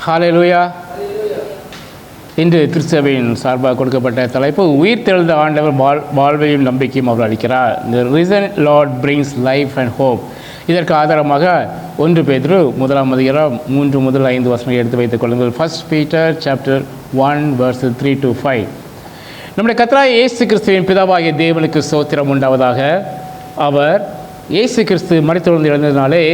ஹல்லேலூயா. இன்று திருச்சபையின் சார்பாக கொடுக்கப்பட்ட தலைப்பு உயிர்த்தெழுந்த ஆண்டவர் வாழ்வையும் நம்பிக்கையும் அவர் அளிக்கிறார். The risen Lord brings life and hope. இதற்கு ஆதாரமாக 1 பேதுரு 1 முதல் 5 வசனங்களை எடுத்து வைத்துக் கொள்ளுங்கள். 1 Peter chapter 1 verses 3 to 5. நம்முடைய கர்த்தராகிய இயேசு கிறிஸ்துவின் பிதாவாகிய தேவனுக்கு ஸ்தோத்திரம் உண்டாவதாக. அவர் இயேசு கிறிஸ்து மரித்தெழுந்து எழுந்ததினாலே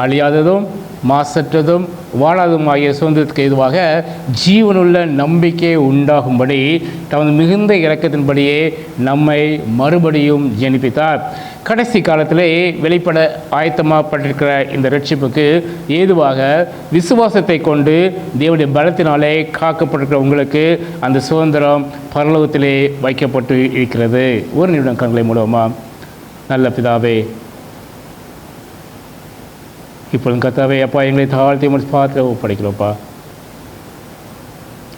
அழியாததும் மாசற்றதும் வாழாதுமாகிய சுதந்திரத்துக்கு ஏதுவாக ஜீவனுள்ள நம்பிக்கை உண்டாகும்படி தமது மிகுந்த இரக்கத்தின்படியே நம்மை மறுபடியும் ஜெனிப்பித்தார். கடைசி காலத்திலே வெளிப்பட ஆயத்தமாகப்பட்டிருக்கிற இந்த ரட்சிப்புக்கு ஏதுவாக விசுவாசத்தை கொண்டு தேவனுடைய பலத்தினாலே காக்கப்பட்டிருக்கிற உங்களுக்கு அந்த சுதந்திரம் பரலோகத்திலே வைக்கப்பட்டு இருக்கிறது. ஒரு நிமிடம் கண்களை மூலமா. நல்ல பிதாவே, இப்பொழுது கர்த்தாவே அப்பா எங்களை தாழ்த்தி பார்த்து ஒப்படைக்கிறோப்பா.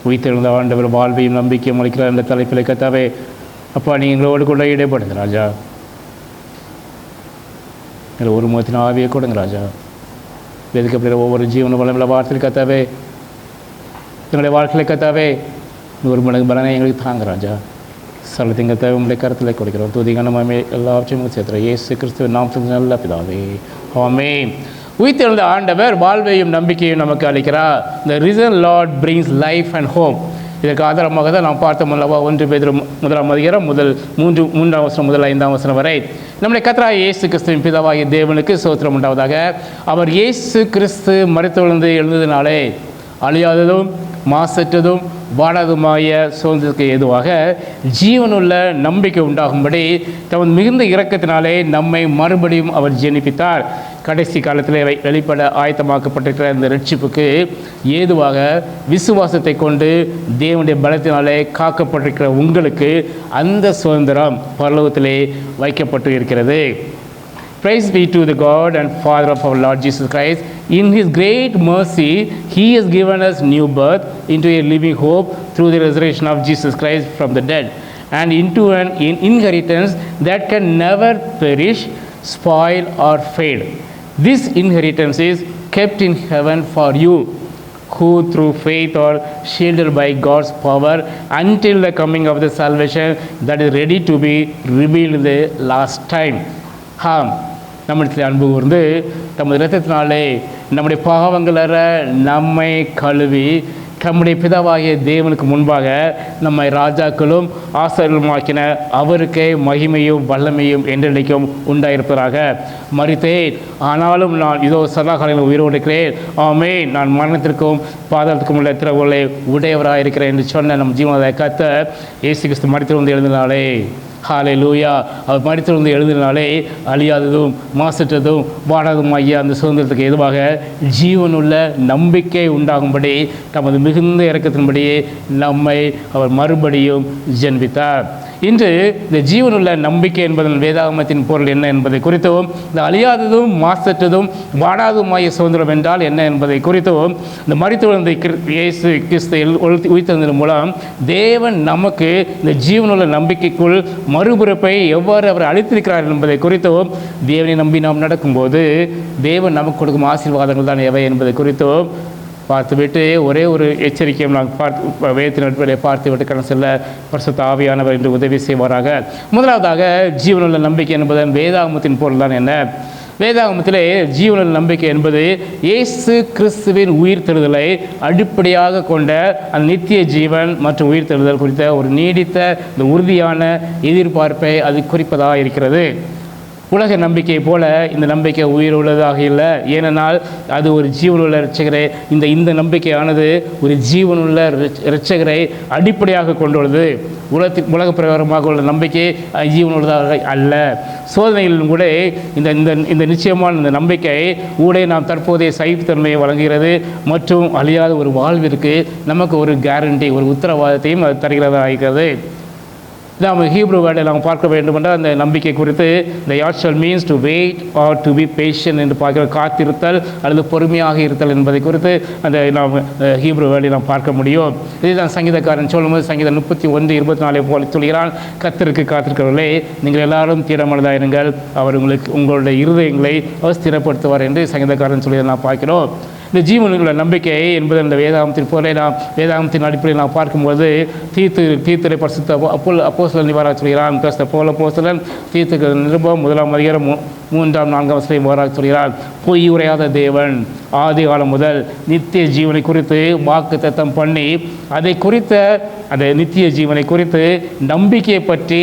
உயிர்த்தெழுந்த ஆண்டவர் வாழ்வையும் நம்பிக்கையும் அளிக்கிறார் என்ற தலைப்பில் கர்த்தாவே அப்பா நீ எங்களோடு கூட இடைப்படுங்க ராஜா. எங்களை ஒரு முகத்தின் ஆவியை கொடுங்க ராஜா. வெதுக்கப்படுகிற ஒவ்வொரு ஜீவன பலமுள்ள வார்த்தையில் கர்த்தாவே எங்களுடைய வாழ்க்கையில் கர்த்தாவே 100 மடங்கு பலனை எங்களுக்கு தாங்க ராஜா. சலத்தின் கர்த்தாவே உங்களுடைய கருத்தில் கொடுக்கிறோம். துதிகனமே எல்லாவற்றையும் சேர்த்துறோம். இயேசு கிறிஸ்துவின் நாமத்தில் நல்ல பிதாவே, ஆமென். உயிர்த்தெழுந்த ஆண்டவர் வாழ்வையும் நம்பிக்கையும் நமக்கு அளிக்கிறார். The risen Lord brings life and hope. இதற்கு ஆதாரமாக தான் நாம் பார்த்தோம் அல்லவா 1 பேதுரு 1 முதல் 3 வசனம் முதல் 5 வசனம் வரை. நம்முடைய கர்த்தராகிய இயேசு கிறிஸ்துவின் பிதாவாகிய தேவனுக்கு ஸ்தோத்திரம் உண்டாவதாக. அவர் இயேசு கிறிஸ்து மரித்தெழுந்து எழுந்ததினாலே அழியாததும் மாசற்றதும் வாடாதுமாய சுதந்திரத்துக்கு ஏதுவாக ஜீவனுள்ள நம்பிக்கை உண்டாகும்படி தமது மிகுந்த இரக்கத்தினாலே நம்மை மறுபடியும் அவர் ஜெனிப்பித்தார். கடைசி காலத்தில் வெளிப்பட ஆயத்தமாக்கப்பட்டிருக்கிற இந்த ரட்சிப்புக்கு ஏதுவாக விசுவாசத்தை கொண்டு தேவனுடைய பலத்தினாலே காக்கப்பட்டிருக்கிற உங்களுக்கு அந்த சுதந்திரம் பரலோகத்திலே வைக்கப்பட்டு இருக்கிறது. Praise be to the God and Father of our Lord Jesus Christ. In His great mercy, He has given us new birth into a living hope through the resurrection of Jesus Christ from the dead, and into an inheritance that can never perish, spoil or fade. This inheritance is kept in heaven for you, who through faith are shielded by God's power until the coming of the salvation that is ready to be revealed in the last time. நம்மிடத்தில் அன்பு கூர்ந்து தமது இரத்தத்தினாலே நம்முடைய பாவங்களற நம்மை கழுவி நம்முடைய பிதாவாகிய தேவனுக்கு முன்பாக நம்மை ராஜாக்களும் ஆசாரியர்களுமாக்கின அவருக்கே மகிமையும் வல்லமையும் என்றென்றைக்கும் உண்டாயிருப்பதாக. மரித்தேன், ஆனாலும் நான் இதோ சதாகாலங்களில் உயிரோடு இருக்கிறேன். ஆமென். நான் மரணத்திற்கும் பாதாளத்துக்கும் உள்ள திறவுகளை உடையவராக இருக்கிறேன் என்று சொன்ன நம் ஜீவனத்தை கர்த்தர் இயேசு கிறிஸ்து மரித்தெழுந்து எழுதினாலே. ஹல்லேலூயா. அவர் மரித்தெழுந்து எழுதினாலே அழியாததும் மாசற்றதும் வாடாததுமாகிய அந்த சுதந்திரத்துக்கு எதுவாக ஜீவனுள்ள நம்பிக்கை உண்டாகும்படி தமது மிகுந்த இரக்கத்தின்படியே நம்மை அவர் மறுபடியும் ஜென்பித்தார். இன்று இந்த ஜீவனுள்ள நம்பிக்கை என்பதன் வேதாகமத்தின் பொருள் என்ன என்பதை குறித்தும், இந்த அழியாததும் மாசற்றதும் வாடாததுமாகிய சுதந்திரம் என்றால் என்ன என்பதை குறித்தும், இந்த மரித்தெழுந்த இயேசு கிறிஸ்து உயிர்த்தெழுந்ததன் மூலம் தேவன் நமக்கு இந்த ஜீவனுள்ள நம்பிக்கைக்குள் மறுபிறப்பை எவ்வாறு அவர் அளித்திருக்கிறார் என்பதை குறித்தும், தேவனை நம்பி நாம் நடக்கும்போது தேவன் நமக்கு கொடுக்கும் ஆசீர்வாதங்கள் தான் எவை என்பதை குறித்தும் பார்த்துவிட்டு ஒரே ஒரு எச்சரிக்கையை நாங்கள் வேதத்தின் அடிப்படையை பார்த்துவிட்டு கடந்து செல்ல பரிசுத்த ஆவியானவர் என்று உதவி செய்வாராக. முதலாவதாக ஜீவனுள்ள நம்பிக்கை என்பதன் வேதாகமத்தின் பொருள் தான் என்ன? வேதாகமத்திலே ஜீவனுள்ள நம்பிக்கை என்பது இயேசு கிறிஸ்துவின் உயிர்த்தெழுதலை அடிப்படையாக கொண்ட அந்த நித்திய ஜீவன் மற்றும் உயிர்த்தெழுதல் குறித்த ஒரு நீடித்த இந்த உறுதியான எதிர்பார்ப்பை அது குறிப்பதாக இருக்கிறது. உலக நம்பிக்கை போல இந்த நம்பிக்கை உயிர் உள்ளதாக இல்லை. ஏனென்றால் அது ஒரு ஜீவனுள்ள இரட்சகரை இந்த நம்பிக்கையானது ஒரு ஜீவனுள்ள இரட்சகரை அடிப்படையாக கொண்டுள்ளது. உலக பிரகாரமாக உள்ள நம்பிக்கை ஜீவனுள்ளதாக அல்ல. சோதனைகளிலும் கூட இந்த நிச்சயமான இந்த நம்பிக்கை கூட நாம் தற்போதைய சகிப்புத்தன்மையை வழங்குகிறது மற்றும் அழியாத ஒரு வாழ்விற்கு நமக்கு ஒரு கேரண்டி, ஒரு உத்தரவாதத்தையும் அது தருகிறதா இருக்கிறது. நாம் ஹீப்ரு வேர்டை நாம் பார்க்க வேண்டும் என்றால் அந்த நம்பிக்கை குறித்து the actual means to wait or to be patient என்று பார்க்கிற காத்திருத்தல் அல்லது பொறுமையாக இருத்தல் என்பதை குறித்து அந்த நாம் ஹீப்ரு வேர்டை நாம் பார்க்க முடியும். இதுதான் சங்கீதக்காரன் சொல்லும்போது சங்கீதம் 31:24 போல சொல்கிறான், கர்த்தருக்கு காத்திருக்கிறவர்களே நீங்கள் எல்லாரும் தீரமனதாயிருங்கள், அவர் உங்களுடைய இருதயங்களை ஸ்திரப்படுத்துவார் என்று சங்கீதக்காரன் சொல்லி நாம் பார்க்கிறோம். இந்த ஜீவனுள்ள நம்பிக்கை என்பது இந்த வேதாகமத்தின் அடிப்படையில் நாம் பார்க்கும்போது தீர்த்தரை பரிசுத்த அப்போஸ்தலன் நிவாராக சொல்கிறான். பவுல் அப்போஸ்தலன் தீர்த்துக்கு நிருபம் 1 அதிகாரம் 3-4 வசனம் இவ்வாறாக சொல்கிறார். பொய் உரையாத தேவன் ஆதி காலம் முதல் நித்திய ஜீவனை குறித்து வாக்குத்தத்தம் பண்ணி அதை குறித்த அந்த நித்திய ஜீவனை குறித்து நம்பிக்கையை பற்றி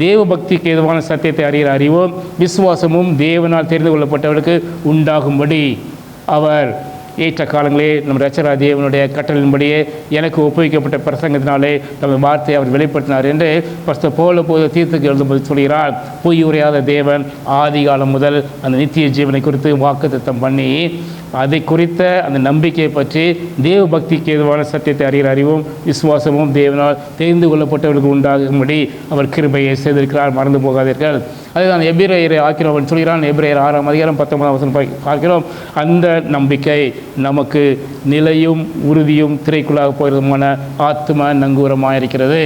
தேவ பக்திக்கு ஏதுவான சத்தியத்தை அறிகிற அறிவும் விசுவாசமும் தேவனால் தெரிந்து கொள்ளப்பட்டவர்களுக்கு உண்டாகும்படி அவர் ஏற்ற காலங்களே நம் இரட்சகராகிய தேவனுடைய கட்டளையின்படியே எனக்கு ஒப்புவிக்கப்பட்ட பிரசங்கத்தினாலே தமது வார்த்தையை அவர் வெளிப்படுத்தினார் என்று பரிசுத்த பவுல் தீர்த்துக்கு எழுதும்போது சொல்கிறார். பொய் உரையாத தேவன் ஆதி காலம் முதல் அந்த நித்திய ஜீவனை குறித்து வாக்குத்தத்தம் பண்ணி அதை குறித்த அந்த நம்பிக்கையை பற்றி தேவ பக்திக்கு ஏதுவான சத்தியத்தை அறிகிற அறிவும் விசுவாசமும் தேவனால் தெரிந்து கொள்ளப்பட்டவர்களுக்கு உண்டாகும்படி அவர் கிருபையை செய்திருக்கிறார். மறந்து போகாதீர்கள். அதுதான் எபிரேயரை ஆக்கிறவன் சொல்கிறான். எபிரேயர் 6 அதிகாரம் 19 வசனம் பார்க்கிறோம். அந்த நம்பிக்கை நமக்கு நிலையும் உறுதியும் திரைக்குள்ளாக போகிறதுமான ஆத்ம நங்கூரமாக இருக்கிறது.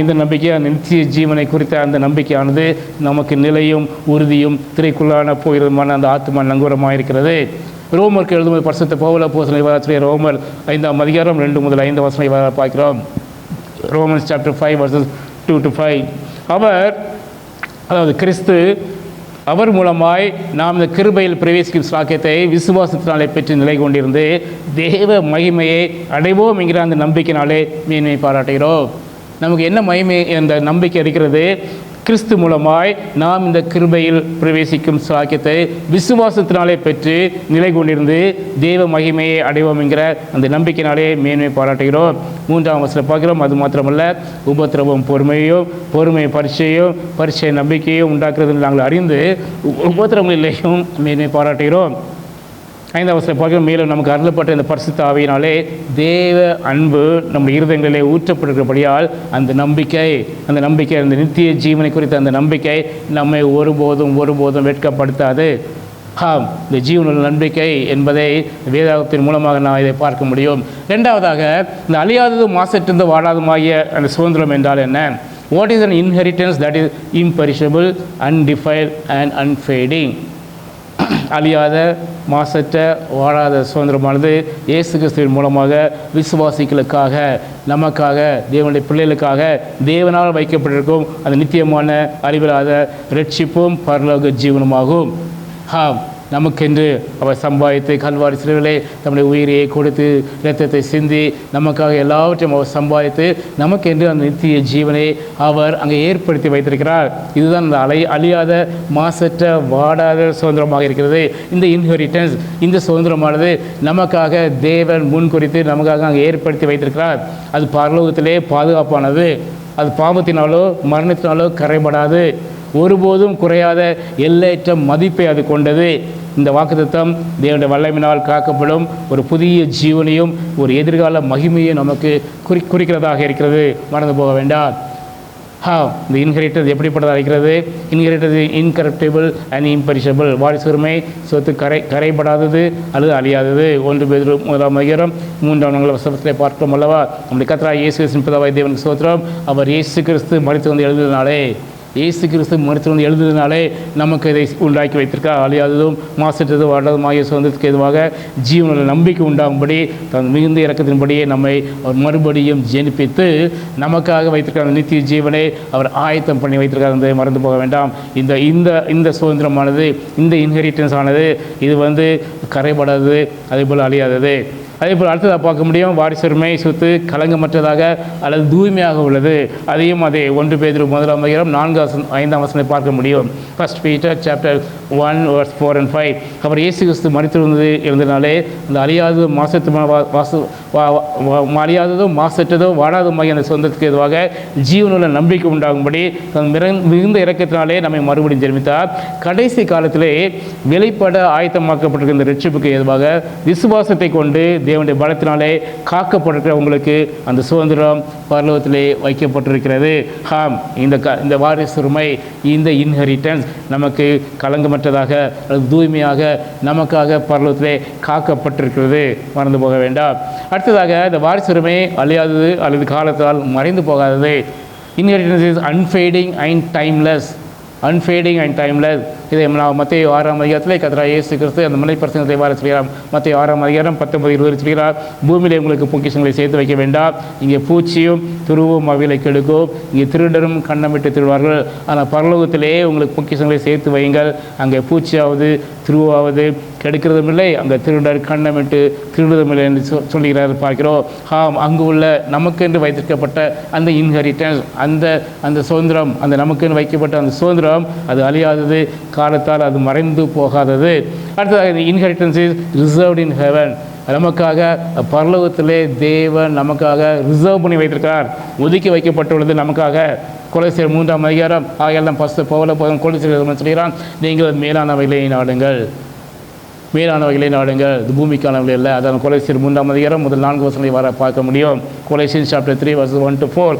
இந்த நம்பிக்கை அந்த நித்திய ஜீவனை குறித்த அந்த நம்பிக்கையானது நமக்கு நிலையும் உறுதியும் திரைக்குள்ளான போகிறதுமான அந்த ஆத்ம நங்கூரமாக இருக்கிறது. ரோமருக்கு எழுதும்போது பரிசுத்த பவுல் அப்போஸ்தலன் இவ்வாறு ரோமர் 5 அதிகாரம் 2-5 வசனம் இவ்வாறு பார்க்கிறோம். Romans chapter 5 verses 2-5. அதாவது கிறிஸ்து அவர் மூலமாய் நாம் இந்த கிருபையில் பிரவேசிக்கும் சாக்கியத்தை விசுவாசத்தினாலே பெற்று நிலை கொண்டிருந்து தேவ மகிமையை அடைவோம் என்கிற அந்த நம்பிக்கையினாலே மேன்மை பாராட்டுகிறோம். நமக்கு என்ன மகிமை அந்த நம்பிக்கை இருக்கிறது? கிறிஸ்து மூலமாய் நாம் இந்த கிருபையில் பிரவேசிக்கும் சாக்கியத்தை விசுவாசத்தினாலே பெற்று நிலை கொண்டிருந்து தேவ மகிமையை அடைவோம் என்கிற அந்த நம்பிக்கையினாலே மேன்மை பாராட்டுகிறோம். 3ஆம் வசனம் பார்க்கிறோம். அது மாத்திரமல்ல, உபத்திரவம் பொறுமை பரிச்சை நம்பிக்கையும் உண்டாக்குறது நாங்கள் அறிந்து உபத்திரவங்களிலேயும் மேன்மை பாராட்டுகிறோம். 5ஆம் வசனம் பார்க்கிறோம். மேலும் நமக்கு அருளப்பட்ட இந்த பரிசுத்த ஆவியினாலே தேவ அன்பு நம்ம இருதயங்களிலே ஊற்றப்பட்டிருக்கிறபடியால் அந்த நம்பிக்கை அந்த நித்திய ஜீவனை குறித்த அந்த நம்பிக்கை நம்மை ஒருபோதும் வெட்கப்படுத்தாது. இந்த ஜீவனுள்ள நம்பிக்கை என்பதை வேதாகத்தின் மூலமாக நான் இதை பார்க்க முடியும். 2ஆவதாக, இந்த அழியாததும் மாசற்றது வாடாதுமாகிய அந்த சுதந்திரம் என்றால் என்ன? What is an inheritance that is imperishable, undefiled and unfading? அழியாத மாசற்ற வாழாத சுதந்திரமானது இயேசு கிறிஸ்துவின் மூலமாக விசுவாசிகளுக்காக நமக்காக தேவனுடைய பிள்ளைகளுக்காக தேவனால் வைக்கப்பட்டிருக்கும் அந்த நித்தியமான அழிவில்லாத இரட்சிப்பும் பரலோக ஜீவனமாகும். நமக்கென்று அவர் சம்பாதித்து கல்வாரி சிலுவையிலே தம்முடைய உயிரையை கொடுத்து இரத்தத்தை சிந்தி நமக்காக எல்லாவற்றையும் அவர் சம்பாதித்து நமக்கென்று அந்த நித்திய ஜீவனை அவர் அங்கே ஏற்படுத்தி வைத்திருக்கிறார். இதுதான் அந்த அழியாத மாசற்ற வாடாத சுதந்திரமாக இருக்கிறது. இந்த இன்ஹெரிட்டன்ஸ், இந்த சுதந்திரமானது நமக்காக தேவன் முன் குறித்து நமக்காக அங்கே ஏற்படுத்தி வைத்திருக்கிறார். அது பரலோகத்திலே பாதுகாப்பானது. அது பாவத்தினாலோ மரணத்தினாலோ கரைபடாது. ஒருபோதும் குறையாத எல்லையற்ற மதிப்பை அது கொண்டது. இந்த வாக்குத்தத்தம் தேவனுடைய வல்லமையினால் காக்கப்படும் ஒரு புதிய ஜீவனையும் ஒரு எதிர்கால மகிமையும் நமக்கு குறிக்கிறதாக இருக்கிறது. மறந்து போக வேண்டாம். இந்த இன்ஹெரிட்டன்ஸ் எப்படிப்பட்டதாக இருக்கிறது? Inheritance incorruptible and imperishable. வாரிசுரிமை சொத்து கரைபடாதது அல்லது அழியாதது. 1 பேதுரு 1 அதிகாரம் 3 வசனத்தில் பார்க்கிறோம் அல்லவா? நம்முடைய கர்த்தராகிய இயேசு கிறிஸ்து பிதாவாகிய தேவனுக்கு ஸ்தோத்திரம். அவர் இயேசு கிறிஸ்து மரித்து வந்து எழுதுனாலே நமக்கு இதை உண்டாக்கி வைத்திருக்கார். அழியாததும் மாசற்றது வாடாததுமாகிய சுதந்திரத்துக்கு எதுவாக ஜீவனுள்ள நம்பிக்கை உண்டாகும்படி தன் மிகுந்த இறக்கத்தின்படியே நம்மை அவர் மறுபடியும் ஜெனிப்பித்து நமக்காக வைத்திருக்கிற நித்திய ஜீவனை அவர் ஆயத்தம் பண்ணி வைத்திருக்கார் என்பதை மறந்து போக வேண்டாம். இந்த சுதந்திரமானது, இந்த இன்ஹெரிட்டன்ஸ் ஆனது இது கரைபடாதது, அதே போல் அழியாதது. அதே போல் அடுத்ததாக பார்க்க முடியும், வாரிசுரிமை சொத்து கலங்கமற்றதாக அல்லது தூய்மையாக உள்ளது. அதையும் 1 பேதுரு 1 அதிகாரம் 4-5 வசனத்தை பார்க்க முடியும். 1 பீட்டர் சாப்டர் 1 verse 4 and 5. அவர் இயேசு கிறிஸ்து மரித்திருந்தது இருந்தனாலே அந்த அழியாததும் மாசற்றதோ வாடாததுமாகிய அந்த சொந்தத்துக்கு எதுவாக ஜீவனுள்ள நம்பிக்கை உண்டாகும்படி தன் மிகுந்த இறக்கத்தினாலே நம்மை மறுபடியும் ஜெனிப்பித்தார். கடைசி காலத்திலே வெளிப்பட ஆயத்தமாக்கப்பட்டிருக்கிற இந்த ரட்சிப்புக்கு எதுவாக விசுவாசத்தை கொண்டு தேவனுடைய பலத்தினாலே காக்கப்பட்டிருக்கிற உங்களுக்கு அந்த சுதந்திரம் பரலோகத்திலே வைக்கப்பட்டிருக்கிறது. இந்த வாரிசுரிமை, இந்த இன்ஹெரிட்டன்ஸ் நமக்கு கலங்கமற்றதாக அல்லது தூய்மையாக நமக்காக பரலோகத்திலே காக்கப்பட்டிருக்கிறது. மறந்து போக வேண்டாம். அடுத்ததாக, இந்த வாரிசுரிமை அழியாதது அல்லது காலத்தால் மறைந்து போகாதது. Inheritance is unfading and timeless. Unfading and timeless. இதை நான் மத்தேயு 6ஆம் அதிகாரத்தில் கர்த்தராகிய இயேசு கிறிஸ்து அந்த மலைப்பிரசங்கத்தை வார சொல்கிறார். மத்தேயு 6ஆம் அதிகாரம் 19-20 சொல்கிறார், பூமியிலே உங்களுக்கு பொக்கிஷங்களை சேர்த்து வைக்க வேண்டாம், இங்கே பூச்சியும் துருவும் அவைகளை கெடுக்கும், இங்கே திருடரும் கண்ணமிட்டு திருவார்கள். ஆனால் பரலோகத்திலே உங்களுக்கு பொக்கிஷங்களை சேர்த்து வையுங்கள், அங்கே பூச்சியாவது துருவாவது கெடுக்கிறதும் இல்லை, அங்கே திருடர் கண்ணமிட்டு திருடுவதும் இல்லை என்று சொல்லுகிறார் பார்க்கிறோம். அங்கு உள்ள நமக்கென்று வைத்திருக்கப்பட்ட அந்த இன்ஹெரிட்டன்ஸ், அந்த சுதந்திரம், அந்த நமக்கென்று வைக்கப்பட்ட அந்த சுதந்திரம் அது அழியாதது, காலத்தால் அது மறைந்து போகாதது. அடுத்ததாக inheritance is reserved in heaven. நமக்காக பரலோகத்திலே தேவன் நமக்காக ரிசர்வ் பண்ணி வைத்திருக்கிறார், ஒதுக்கி வைக்கப்பட்டுள்ளது நமக்காக. கொலோசியர் 3ஆம் அதிகாரம் ஆகையால் பரிசுத்த பவுல் கொலோசியர் சொல்கிறான், நீங்கள் மேலானவைகளை நாடுங்கள், மேலானவைகளை நாடுங்கள், இது பூமிக்கானவர்கள் இல்லை. அதான் கொலோசியர் 3ஆம் அதிகாரம் முதல் 4 வசனங்களை வர பார்க்க முடியும். Colossians chapter 3 verses 1-4.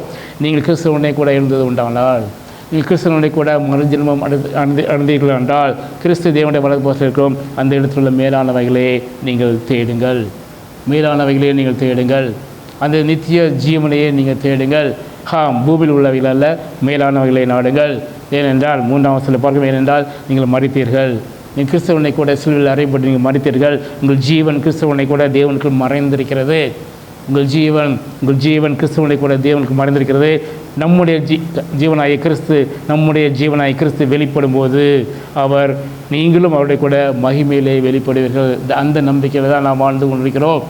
நீங்கள் கிறிஸ்துவனை கூட எழுந்தது உண்டானால், நீங்கள் கிறிஸ்துவனை கூட மறுஜென்மம் அடைந்தீர்கள் என்றால், கிறிஸ்து தேவனுடைய வலதுபுறத்தில் இருக்கிறோம் அந்த இடத்துல மேலானவைகளே நீங்கள் தேடுங்கள், மேலானவைகளே நீங்கள் தேடுங்கள், அந்த நித்திய ஜீவனையே நீங்கள் தேடுங்கள். பூமியில் உள்ளவைகள் அல்ல, மேலானவைகளை நாடுங்கள். ஏனென்றால் 3ஆம் வசனத்தில் பார்க்கும், ஏனென்றால் நீங்கள் மரித்தீர்கள், நீங்கள் கிறிஸ்தவனை கூட சிலுவையில் அறையப்பட்டு நீங்கள் மரித்தீர்கள், உங்கள் ஜீவன் கிறிஸ்தவனை கூட தேவனுக்கு மறைந்திருக்கிறது. உங்கள் ஜீவன் கிறிஸ்துவனை கூட தேவனுக்கு மறைந்திருக்கிறது. நம்முடைய ஜீவனாய கிறிஸ்து வெளிப்படும் போது நீங்களும் அவருடைய கூட மகிமையிலே வெளிப்படுவீர்கள். அந்த நம்பிக்கையில் தான் நாம் வாழ்ந்து கொண்டிருக்கிறோம்.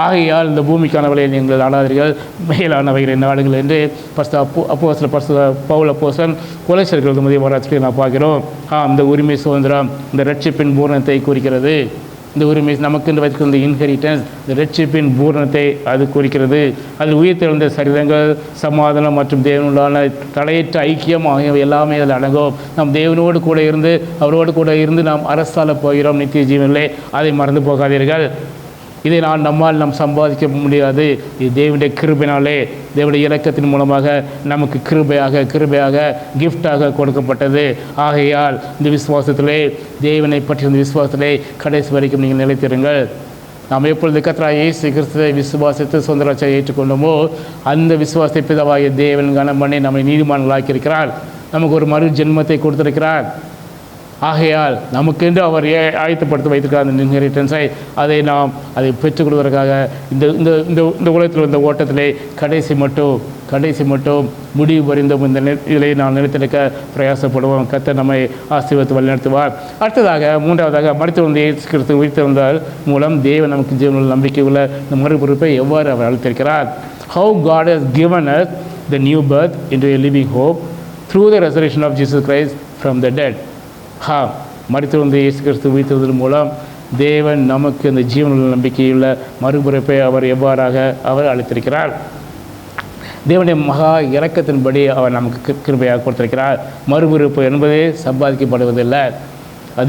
ஆகையால் இந்த பூமிக்கானவர்களை நீங்கள் நாடாதீர்கள், மேலானவைகளை நாடுங்கள் என்று பவுல் அப்போஸ்தலன் கொலோசியர்கள் முதல் வாரத்தில் நான் பார்க்கிறோம். இந்த உரிமை சுதந்திரம் இந்த ரட்சிப்பின் பூரணத்தை குறிக்கிறது. இந்த உரிமை நமக்கு வைத்திருக்கிற இந்த இன்ஹெரிட்டன்ஸ், இந்த ரட்சிப்பின் பூரணத்தை அது குறிக்கிறது. அதில் உயிர்த்தெழுந்த சரீரங்கள், சமாதானம் மற்றும் தேவனுடான தடையற்ற ஐக்கியம் ஆகியவை எல்லாமே அதில் அடங்கும். நாம் தேவனோடு கூட இருந்து அவரோடு கூட இருந்து நாம் அரசால போகிறோம் நித்திய ஜீவனிலே. அதை மறந்து போகாதீர்கள். இதை நாம் சம்பாதிக்க முடியாது. இது தேவனுடைய கிருபையினாலே, தேவனுடைய இரக்கத்தின் மூலமாக நமக்கு கிருபையாக கிஃப்டாக கொடுக்கப்பட்டது. ஆகையால் இந்த விசுவாசத்திலே, தேவனை பற்றிய இந்த விசுவாசத்திலே கடைசி வரைக்கும் நீங்கள் நிலைத்திருங்கள். நாம் எப்பொழுது கர்த்தராகிய இயேசு கிறிஸ்துவை விசுவாசித்து சொந்த ரட்சகராக ஏற்றுக்கொண்டோமோ, அந்த விசுவாசத்தை பிதாவாகிய தேவன் கனம் பண்ணி நம்மை நீதிமான்களாக்கியிருக்கிறார். நமக்கு ஒரு மறு ஜென்மத்தை கொடுத்திருக்கிறார். ஆகையால் நமக்கென்று அவர் ஆயத்தப்படுத்தி வைத்திருக்கார் அந்த இன்ஹெரிட்டன்ஸை. அதை பெற்றுக்கொள்வதற்காக இந்த உலகத்தில் இந்த ஓட்டத்திலே கடைசி மட்டும் முடிவு வரைந்தும் இந்த இதிலே நாம் நிலைத்திருக்க பிரயாசப்படுவோம். கர்த்தர் நம்மை ஆசீர்வதித்து வழிநடத்துவார். அடுத்ததாக 3வதாக மரித்தெழுந்த இயேசு கிறிஸ்து உயிர்த்தெழுந்தால் மூலம் தேவன் நமக்கு ஜீவனுள்ள நம்பிக்கை உள்ள இந்த மறுபொறுப்பை எவ்வாறு அவர் அளித்திருக்கிறார். How God has given us the new birth into a living hope through the resurrection of Jesus Christ from the dead. மரித்தெழுந்த இயேசு கிறிஸ்து உயிர்த்தெழுதல் மூலம் தேவன் நமக்கு இந்த ஜீவனுள்ள நம்பிக்கையுள்ள மறுபிறப்பை அவர் எவ்வாறாக அவர் அளித்திருக்கிறார். தேவனுடைய மகா இரக்கத்தின்படி அவர் நமக்கு கிருபையாக கொடுத்திருக்கிறார். மறுபிறப்பு என்பதே சம்பாதிக்கப்படுவதில்லை.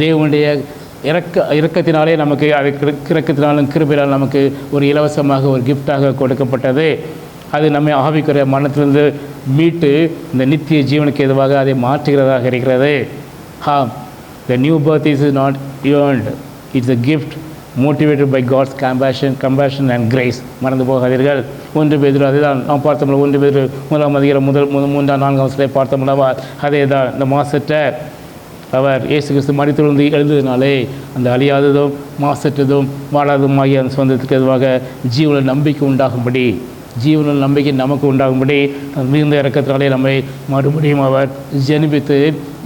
தேவனுடைய இரக்கத்தினாலே நமக்கு அதை இரக்கத்தினாலும் கிருபையால் நமக்கு ஒரு இலவசமாக ஒரு கிஃப்டாக கொடுக்கப்பட்டது. அது நம்மை ஆவிக்குரிய மரணத்திலிருந்து மீட்டு இந்த நித்திய ஜீவனுக்கு எதுவாக அதை மாற்றுகிறதாக இருக்கிறது. The new birth is not earned. It's a gift motivated by God's compassion and grace. மறந்து போகாதீர்கள். 1 பேதுரு அதுதான் நாம் பார்த்தோம்ல. 1 பேதுரு 1ஆம் அதிகாரம் 3-4 வசனத்தை பார்த்தோம்னா அதே தான். இந்த மாசற்ற அவர் இயேசு கிறிஸ்து மரித்தெழுந்து எழுந்ததினாலே அந்த அழியாததும் மாசற்றதும் வாழாததும் ஆகிய அந்த சொந்தத்துக்கு எதுவாக ஜீவன நம்பிக்கை உண்டாகும்படி, ஜீவனில் நம்பிக்கை நமக்கு உண்டாகும்படி மிகுந்த இறக்கத்தினாலே நம்மை மறுபடியும் அவர் ஜெனிபித்து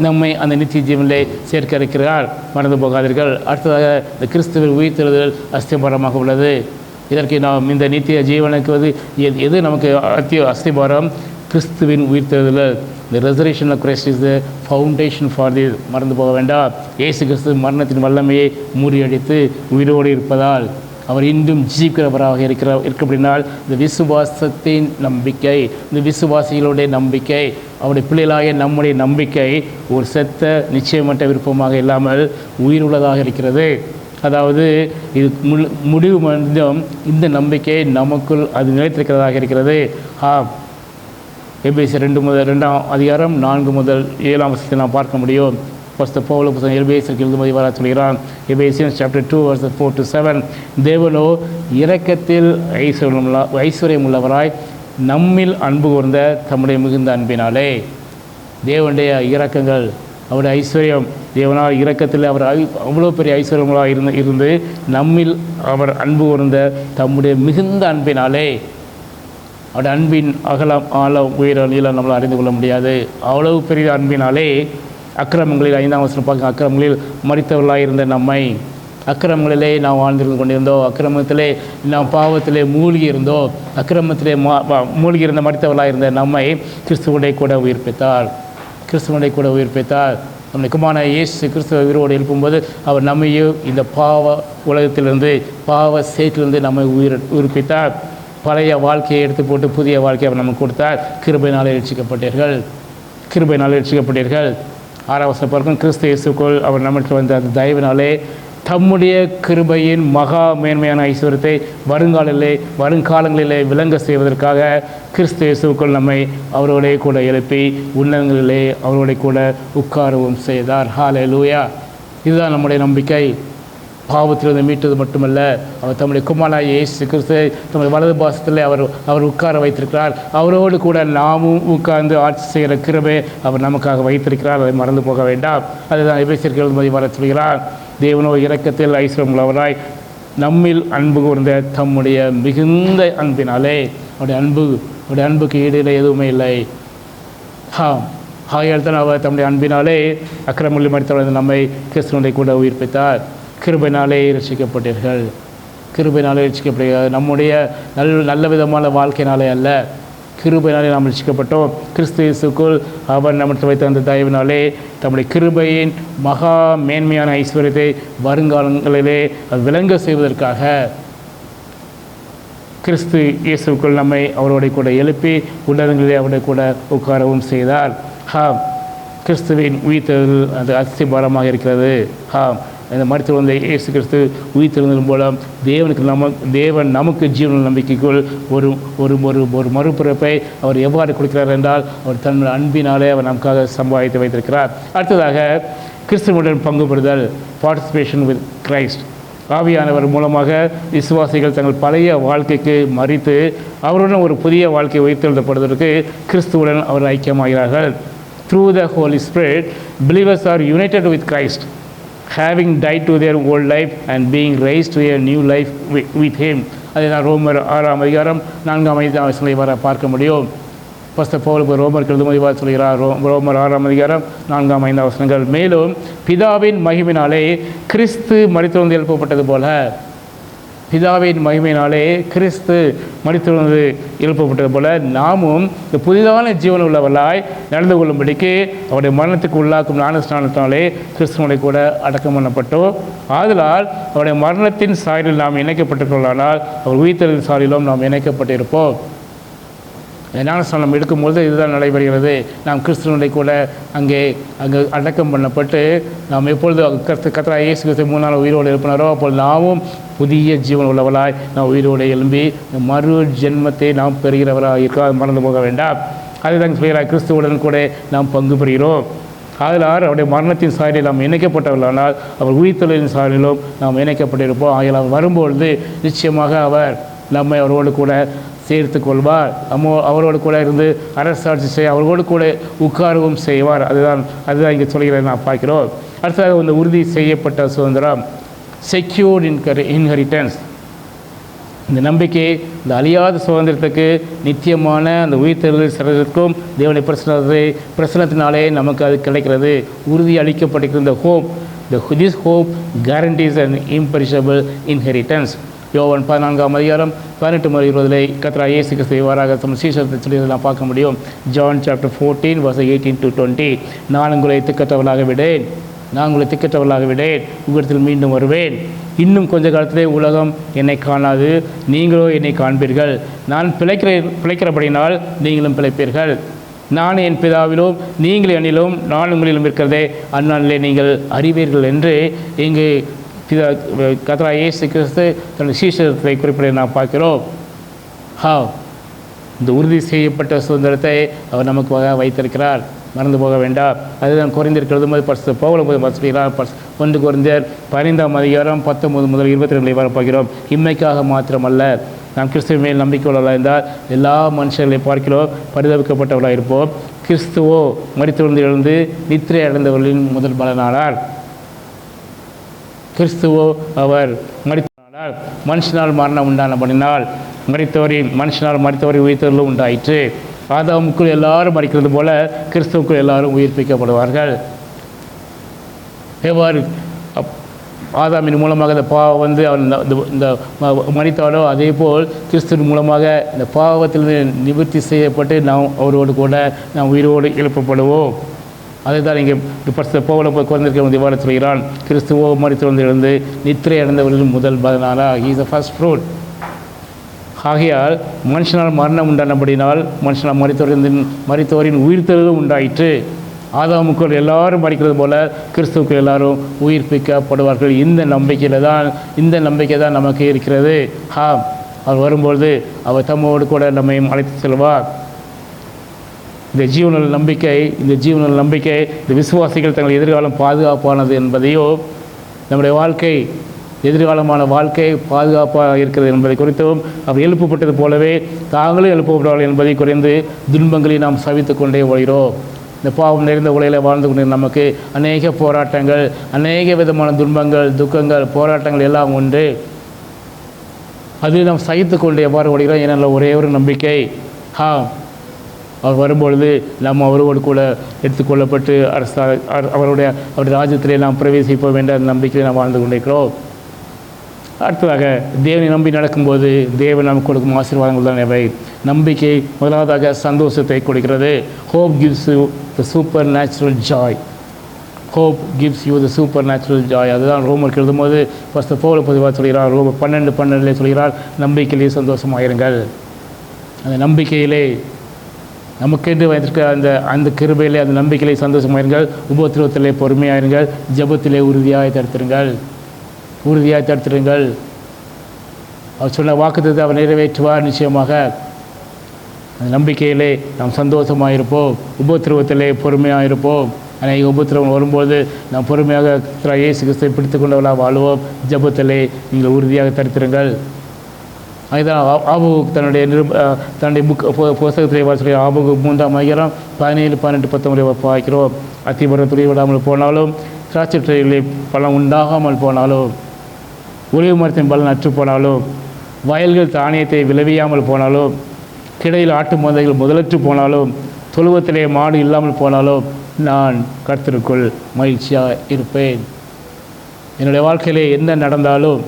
நம்மை அந்த நித்திய ஜீவனிலே சேர்க்க இருக்கிறார். மறந்து போகாதீர்கள். அடுத்ததாக இந்த கிறிஸ்துவின் உயிர்த்தெழுதல் அஸ்திபாரமாக உள்ளது. இதற்கு நாம் இந்த நித்திய ஜீவனுக்கு எது நமக்கு அஸ்திபாரம்? கிறிஸ்துவின் உயிர்த்தெழுதல். The resurrection of Christ is the foundation for this. மறந்து போக வேண்டாம். இயேசு கிறிஸ்து மரணத்தின் வல்லமையை முறியடித்து உயிரோடு இருப்பதால் அவர் இன்றும் ஜீவிக்கிறவராக இருக்கப்படினால் இந்த விசுவாசத்தின் நம்பிக்கை, இந்த விசுவாசிகளுடைய நம்பிக்கை, அவருடைய பிள்ளைகளாகிய நம்முடைய நம்பிக்கை ஒரு செத்த நிச்சயமற்ற விருப்பமாக இல்லாமல் உயிருள்ளதாக இருக்கிறது. அதாவது இது முடிவு மட்டும் இந்த நம்பிக்கை நமக்குள் அது நிலைத்திருக்கிறதாக இருக்கிறது. எபேசியர் 2ஆம் அதிகாரம் 4-7 வசனத்தை நாம் பார்க்க முடியும். பவுல் புத்தகம் எபேசியருக்கு எழுதும்போது இவ்வாறு சொல்கிறான். Ephesians chapter 2 verses 4-7. தேவனோ இரக்கத்தில் ஐஸ்வர்யம் உள்ளவராய் நம்மில் அன்பு கூர்ந்த தம்முடைய மிகுந்த அன்பினாலே. தேவனுடைய இரக்கங்கள் அவருடைய ஐஸ்வர்யம் தேவனால் இரக்கத்தில் அவர் அவ்வளோ பெரிய ஐஸ்வர்யங்களாக இருந்து நம்மில் அவர் அன்பு கூர்ந்த தம்முடைய மிகுந்த அன்பினாலே, அவருடைய அன்பின் அகலம் ஆழம் உயரம் நீளம் நம்மளால் அறிந்து கொள்ள முடியாது. அவ்வளவு பெரிய அன்பினாலே அக்கிரமங்களில் 5ஆம் வசனம் பார்க்க, அக்கிரமங்களில் மரித்தவர்களாக இருந்த நம்மை, அக்கிரமங்களிலே நாம் வாழ்ந்திருந்து கொண்டிருந்தோம், அக்கிரமத்திலே நாம் பாவத்திலே மூழ்கி இருந்தோம், அக்கிரமத்திலே மூழ்கி இருந்த மரித்தவர்களாக இருந்த நம்மை கிறிஸ்துவோடே கூட உயிர்ப்பித்தார். கிறிஸ்துவனை கூட உயிர்ப்பித்தார். நம்முடைய குமாரனான இயேசு கிறிஸ்துவ உயிரோடு எழுப்பும்போது அவர் நம்மையும் இந்த பாவ உலகத்திலிருந்து, பாவ சேற்றிலிருந்து நம்மை உயிர்ப்பித்தார். பழைய வாழ்க்கையை எடுத்து போட்டு புதிய வாழ்க்கையை அவர் நமக்கு கொடுத்தார். கிருபையினாலே ரட்சிக்கப்பட்டீர்கள், கிருபையினாலே ரட்சிக்கப்பட்டீர்கள். 6ஆம் வசனம் பார்க்கும், கிறிஸ்து இயேசுக்குள் அவர் நமக்கு வந்த அந்த தயவினாலே தம்முடைய கிருபையின் மகா மேன்மையான ஐஸ்வர்யத்தை வருங்காலங்களிலே விளங்க செய்வதற்காக கிறிஸ்து இயேசுக்குள் நம்மை அவரோடே கூட எழுப்பி உன்னதங்களிலே அவரோட கூட உட்காரவும் செய்தார். ஹல்லேலூயா! இதுதான் நம்முடைய நம்பிக்கை. பாவத்திலிருந்து மீட்டது மட்டுமல்ல, அவர் தம்முடைய குமாரனாகிய இயேசு கிறிஸ்து தம்முடைய வலது பாசத்திலே அவர் உட்கார வைத்திருக்கிறார். அவரோடு கூட நாமும் உட்கார்ந்து ஆட்சி செய்கிற கிருபை அவர் நமக்காக வைத்திருக்கிறார். அதை மறந்து போக வேண்டாம். அதுதான் எபேசியர் 7 வர சொல்கிறார். தேவனோ இரக்கத்தில் ஐஸ்வர்யம் உள்ளவராய் நம்மில் அன்பு கூர்ந்த தம்முடைய மிகுந்த அன்பினாலே, அவருடைய அன்புக்கு ஈடுல எதுவுமே இல்லை. ஆகையால் தான் அவர் தம்முடைய அன்பினாலே அக்கிரமங்களில் மரித்தவர்கள் நம்மை கிறிஸ்துவனை கூட உயிர்ப்பித்தார். கிருபையினாலே ரட்சிக்கப்பட்டீர்கள், கிருபையினாலே ரட்சிக்கப்பட்டீர்கள். நம்முடைய நல்ல விதமான வாழ்க்கையினாலே அல்ல, கிருபையினாலே நாம் ரட்சிக்கப்பட்டோம். கிறிஸ்து இயேசுக்குள் அவர் நமக்கு வைத்த அந்த தயவினாலே தம்முடைய கிருபையின் மகா மேன்மையான ஐஸ்வர்யத்தை வருங்காலங்களிலே விளங்க செய்வதற்காக கிறிஸ்து இயேசுக்குள் நம்மை அவரோட கூட எழுப்பி உன்னதங்களிலே அவருடைய கூட உட்காரவும் செய்தார். கிறிஸ்துவின் உயிர்த்தெழுதல் அது அஸ்திபாரமாக இருக்கிறது. இந்த மருத்துவ வந்த இயேசு கிறிஸ்து உயிர்த்தெழுந்ததன் மூலம் தேவன் நமக்கு ஜீவன நம்பிக்கைக்குள் ஒரு ஒரு ஒரு ஒரு மறுபிறப்பை அவர் எவ்வாறு கொடுக்கிறார் என்றால், அவர் தன்னுடைய அன்பினாலே அவர் நமக்காக சம்பாதித்து வைத்திருக்கிறார். அடுத்ததாக கிறிஸ்துவுடன் பங்கு பெறுதல், பார்ட்டிசிபேஷன் வித் கிரைஸ்ட். ஆவியானவர் மூலமாக விசுவாசிகள் தங்கள் பழைய வாழ்க்கைக்கு மறித்து அவருடன் ஒரு புதிய வாழ்க்கை உயிர்த்தெழுதப்படுவதற்கு கிறிஸ்துவுடன் அவர் ஐக்கியமாகிறார்கள். Through the Holy Spirit, believers are united with Christ, having died to their old life and being raised to a new life with Him. அதை நான் ரோமர் 6ஆம் அதிகாரம் 4ஆம் 5ஆம் வசனங்களை வர பார்க்க முடியும். பஸ்தர் பவுல் ரோமர் எழுதும்போது சொல்கிறார், ரோமர் 6ஆம் அதிகாரம் 4ஆம் 5ஆம் வசனங்கள். மேலும் பிதாவின் மகிமையினாலே கிறிஸ்து மரித்தெழுந்து எழுப்பப்பட்டது போல, பிதாவின் மகிமையினாலே கிறிஸ்து மரித்தெழுந்து எழுப்பப்பட்டது போல நாமும் இந்த புதிதான ஜீவன் உள்ளவர்களாய் நடந்து கொள்ளும்படிக்கு அவருடைய மரணத்துக்கு உள்ளாக்கும் ஞானஸ்நானத்தினாலே கிறிஸ்துவனை கூட அடக்கம் பண்ணப்பட்டோம். ஆதலால் அவருடைய மரணத்தின் சாயலில் நாம் இணைக்கப்பட்டிருக்கோமானால் அவர் உயிர்த்தெழுதலின் சாயலிலும் நாம் இணைக்கப்பட்டிருப்போம். ஞானஸ்நானம் எடுக்கும்போது இதுதான் நடைபெறுகிறது. நாம் கிறிஸ்துவனை கூட அங்கே அடக்கம் பண்ணப்பட்டு நாம் எப்பொழுது கர்த்தராகிய இயேசு கிறிஸ்து 3 நாள் உயிரோடு எழுப்பினாரோ அப்பொழுது நாமும் புதிய ஜீவன் உள்ளவளாய் நாம் உயிரோடு எழும்பி மறு ஜென்மத்தை நாம் பெறுகிறவராக இருக்கோம். அது மறந்து போக வேண்டாம். அதுதான் சொல்கிறார், கிறிஸ்துவுடன் கூட நாம் பங்கு பெறுகிறோம். ஆதலால் அவருடைய மரணத்தின் சாயலில் நாம் இணைக்கப்பட்டவர்களானால் அவர் உயிர்த்தெழுதலின் சாயலிலும் நாம் இணைக்கப்பட்டிருப்போம். ஆகிய அவர் வரும்பொழுது நிச்சயமாக அவர் நம்மை அவரோடு கூட சேர்த்து கொள்வார். அவரோடு கூட இருந்து அரசாட்சி செய்ய அவரோடு கூட உட்காரவும் செய்வார். அதுதான் இங்கே சொல்கிறத நான் பார்க்கிறோம். அடுத்ததாக இந்த உறுதி செய்யப்பட்ட சுதந்திரம், செக்யூர்ட் இன்ஹெரிட்டன்ஸ். இந்த நம்பிக்கை இந்த அழியாத சுதந்திரத்துக்கு நித்தியமான அந்த உயிர்த்தெழுதல் சிறதற்கும் தேவனுடைய பிரசனத்தினாலே நமக்கு அது கிடைக்கிறது. உறுதி அளிக்கப்பட்டிருக்கிற இந்த hope, this hope guarantees an imperishable inheritance. யோவான் 14ஆம் அதிகாரம் 18-20 கர்த்தராகிய இயேசு கிறிஸ்து இவ்வாறாக தம் சீஷர்களை சொல்லியதை நான் பார்க்க முடியும். John chapter 14 verse 18-20. நான் உங்களை திக்கற்றவர்களாக விடேன், உங்களிடத்தில் மீண்டும் வருவேன். இன்னும் கொஞ்ச காலத்திலே உலகம் என்னை காணாது, நீங்களோ என்னை காண்பீர்கள். நான் பிழைக்கிறபடினால் நீங்களும் பிழைப்பீர்கள். நான் என் பிதாவிலும் நீங்கள் என்னிலும் நான் உங்களிலும் இருக்கிறதே அந்நாளிலே நீங்கள் அறிவீர்கள் என்று இங்கு கர்த்தராகிய இயேசு கிறிஸ்து தன்னுடைய சீஷர்களை குறிப்பிட நாம் பார்க்கிறோம். இந்த உறுதி செய்யப்பட்ட சுதந்திரத்தை அவர் நமக்கு வைத்திருக்கிறார், மறந்து போக வேண்டாம். அதுதான் குறைந்திருக்கிறது போது பரிசுத்த பவுல் சொல்கிறார். 1 கொரிந்தியர் 15ஆம் அதிகாரம் 19 முதல் 22 வரை பார்க்கிறோம். இம்மைக்காக மாத்திரமல்ல, நாம் கிறிஸ்துவின் மேல் நம்பிக்கை உள்ளவர்களாக இருந்தால் எல்லா மனுஷர்களை பார்க்கிறோம் பரிதவிக்கப்பட்டவர்களாக இருப்போம். கிறிஸ்துவோ மரித்தொழுந்து எழுந்து நித்திரை அடைந்தவர்களின் முதல் பலனானார். கிறிஸ்துவோ அவர் மரித்தனால் மனுஷனால் மரணம் உண்டானபடினால் மனுஷனால் மரித்தவரை உயிர்த்தவர்களும் உண்டாயிற்று. ஆதாமுக்குள் எல்லாரும் மரிக்கிறது போல கிறிஸ்துவுக்குள் எல்லாரும் உயிர்ப்பிக்கப்படுவார்கள். எவ்வாறு ஆதாமின் மூலமாக இந்த பாவம் வந்து அவன் இந்த மரித்தாலோ அதே போல் கிறிஸ்துவின் மூலமாக இந்த பாவத்திலிருந்து நிவர்த்தி செய்யப்பட்டு நாம் அவரோடு கூட நாம் உயிரோடு எழுப்பப்படுவோம். அதை தான் இங்கே பவுல குறைந்திருக்க திவார சொல்கிறான். கிறிஸ்துவோ மரித்தொழுந்து எழுந்து நித்திரை அடைந்தவர்களின் முதல் பலனானா இஸ் த ஃபர்ஸ்ட் ஃப்ரூட். ஆகையால் மனுஷனால் மரணம் உண்டானபடினால் மனுஷனால் மரித்தவரின் உயிர்த்தெழுதலும் உண்டாயிற்று. ஆதாமுக்குள் எல்லாரும் மரிக்கிறது போல கிறிஸ்துவுக்கு எல்லாரும் உயிர்ப்பிக்கப்படுவார்கள். இந்த நம்பிக்கை தான் நமக்கு இருக்கிறது. அவர் வரும்பொழுது அவர் தம்மோடு கூட நம்மையும் அழைத்து செல்வார். இந்த ஜீவனல் நம்பிக்கை இந்த விசுவாசிகள் தங்கள் எதிர்காலம் பாதுகாப்பானது என்பதையோ நம்முடைய எதிர்காலமான வாழ்க்கை பாதுகாப்பாக இருக்கிறது என்பதை குறித்தும் அவர் எழுப்பப்பட்டது போலவே தாங்களும் எழுப்பப்படுவார்கள் என்பதை குறைந்து துன்பங்களை நாம் சவித்து கொண்டே வருகிறோம். இந்த பாவம் நிறைந்த உலகில் வாழ்ந்து கொண்டு நமக்கு அநேக போராட்டங்கள், அநேக விதமான துன்பங்கள், துக்கங்கள், போராட்டங்கள் எல்லாம் உண்டு. அது நாம் சகித்து கொண்டு எவ்வாறு ஓடுகிறோம்? ஏனென்றால் ஒரே ஒரு நம்பிக்கை, அவர் வரும்பொழுது நாம் அவரோடு கூட எடுத்துக்கொள்ளப்பட்டு அவருடைய ராஜ்யத்திலே நாம் பிரவேசிப்போம் என்ற நம்பிக்கையை நாம் வாழ்ந்து கொண்டிருக்கிறோம். அடுத்ததாக தேவனை நம்பி நடக்கும்போது தேவன் நமக்கு கொடுக்கும் ஆசீர்வாதங்கள் தான் எவை? நம்பிக்கை முதலாவதாக சந்தோஷத்தை கொடுக்கிறது. Hope gives you the super natural Joy. அதுதான் ரோமருக்கு எழுதும்போது ஃபஸ்ட்டு பவுல் பதிவாக சொல்கிறார். ரோமர் 12:12 சொல்கிறார், நம்பிக்கையிலே சந்தோஷமாயிருங்கள். அந்த நம்பிக்கையிலே நமக்கென்று வைத்திருக்க அந்த கிருபையிலே அந்த நம்பிக்கையிலே சந்தோஷமாயிருங்கள். உபத்திரவத்திலே பொறுமையாயிருங்கள். ஜெபத்திலே உறுதியாக தடுத்திருங்கள். அவர் சொன்ன வாக்குத்தத்தை அவர் நிறைவேற்றுவார். நிச்சயமாக அந்த நம்பிக்கையிலே நாம் சந்தோஷமாயிருப்போம். உபத்திரவத்திலே பொறுமையாக அநேக உபத்திரவம் வரும்போது நாம் பொறுமையாக இயேசு கிறிஸ்துவை பிடித்து கொண்டவர்களாக வாழ்வோம். ஜெபத்திலே நீங்கள் உறுதியாக தடுத்திருங்கள். அதுதான் ஆபுக்கு தன்னுடைய புத்தகத்திலே வாசிக்கிற ஆபுக்கு 3 17, 18, 19 வாய்க்கிறோம். அத்திமரம் துளி விடாமல் போனாலும், திராட்சை செடிகளில் பழம் உண்டாகாமல் போனாலும், ஒலிவு மரத்தின் பலன் அற்று போனாலும், வயல்கள் தானியத்தை விளைவியாமல் போனாலும், கிடையில் ஆட்டு மந்தைகள் முதலற்று போனாலும், தொழுவத்திலே மாடு இல்லாமல் போனாலும், நான் கர்த்தருக்குள் மகிழ்ச்சியாக இருப்பேன். என்னுடைய வாழ்க்கையிலே என்ன நடந்தாலும்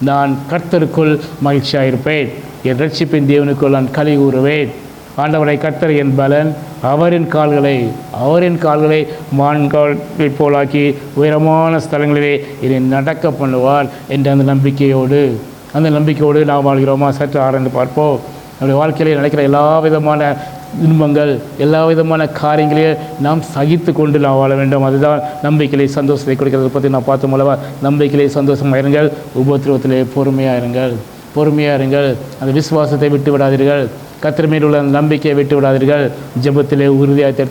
நான் கர்த்தருக்குள் மகிழ்ச்சியாக இருப்பேன். என் ரட்சிப்பின் தேவனுக்குள் நான் களி கூறுவேன். ஆண்டவரை கர்த்தர் என் பலன், அவரின் கால்களை மான்களை போலாக்கி உயரமான ஸ்தலங்களிலே என்னை நடக்க பண்ணுவார் என்ற அந்த நம்பிக்கையோடு நாம் வாழ்கிறோமா? சற்று ஆராய்ந்து பார்ப்போம். நம்முடைய வாழ்க்கையிலே நடக்கிற எல்லா விதமான துன்பங்கள், எல்லா விதமான காரியங்களையும் நாம் சகித்து கொண்டு நாம் வாழ வேண்டும். அதுதான் நம்பிக்கையிலே சந்தோஷத்தை கொடுக்கிறது பற்றி நான் பார்த்தோம் அல்லவா? நம்பிக்கையிலே சந்தோஷமாயிருங்கள். உபத்திரவத்திலே பொறுமையாக இருங்கள். அந்த விசுவாசத்தை விட்டு விடாதீர்கள். கர்த்தர் மேல் உள்ள அந்த நம்பிக்கையை விட்டு விடாதீர்கள். ஜெபத்திலே உறுதியாக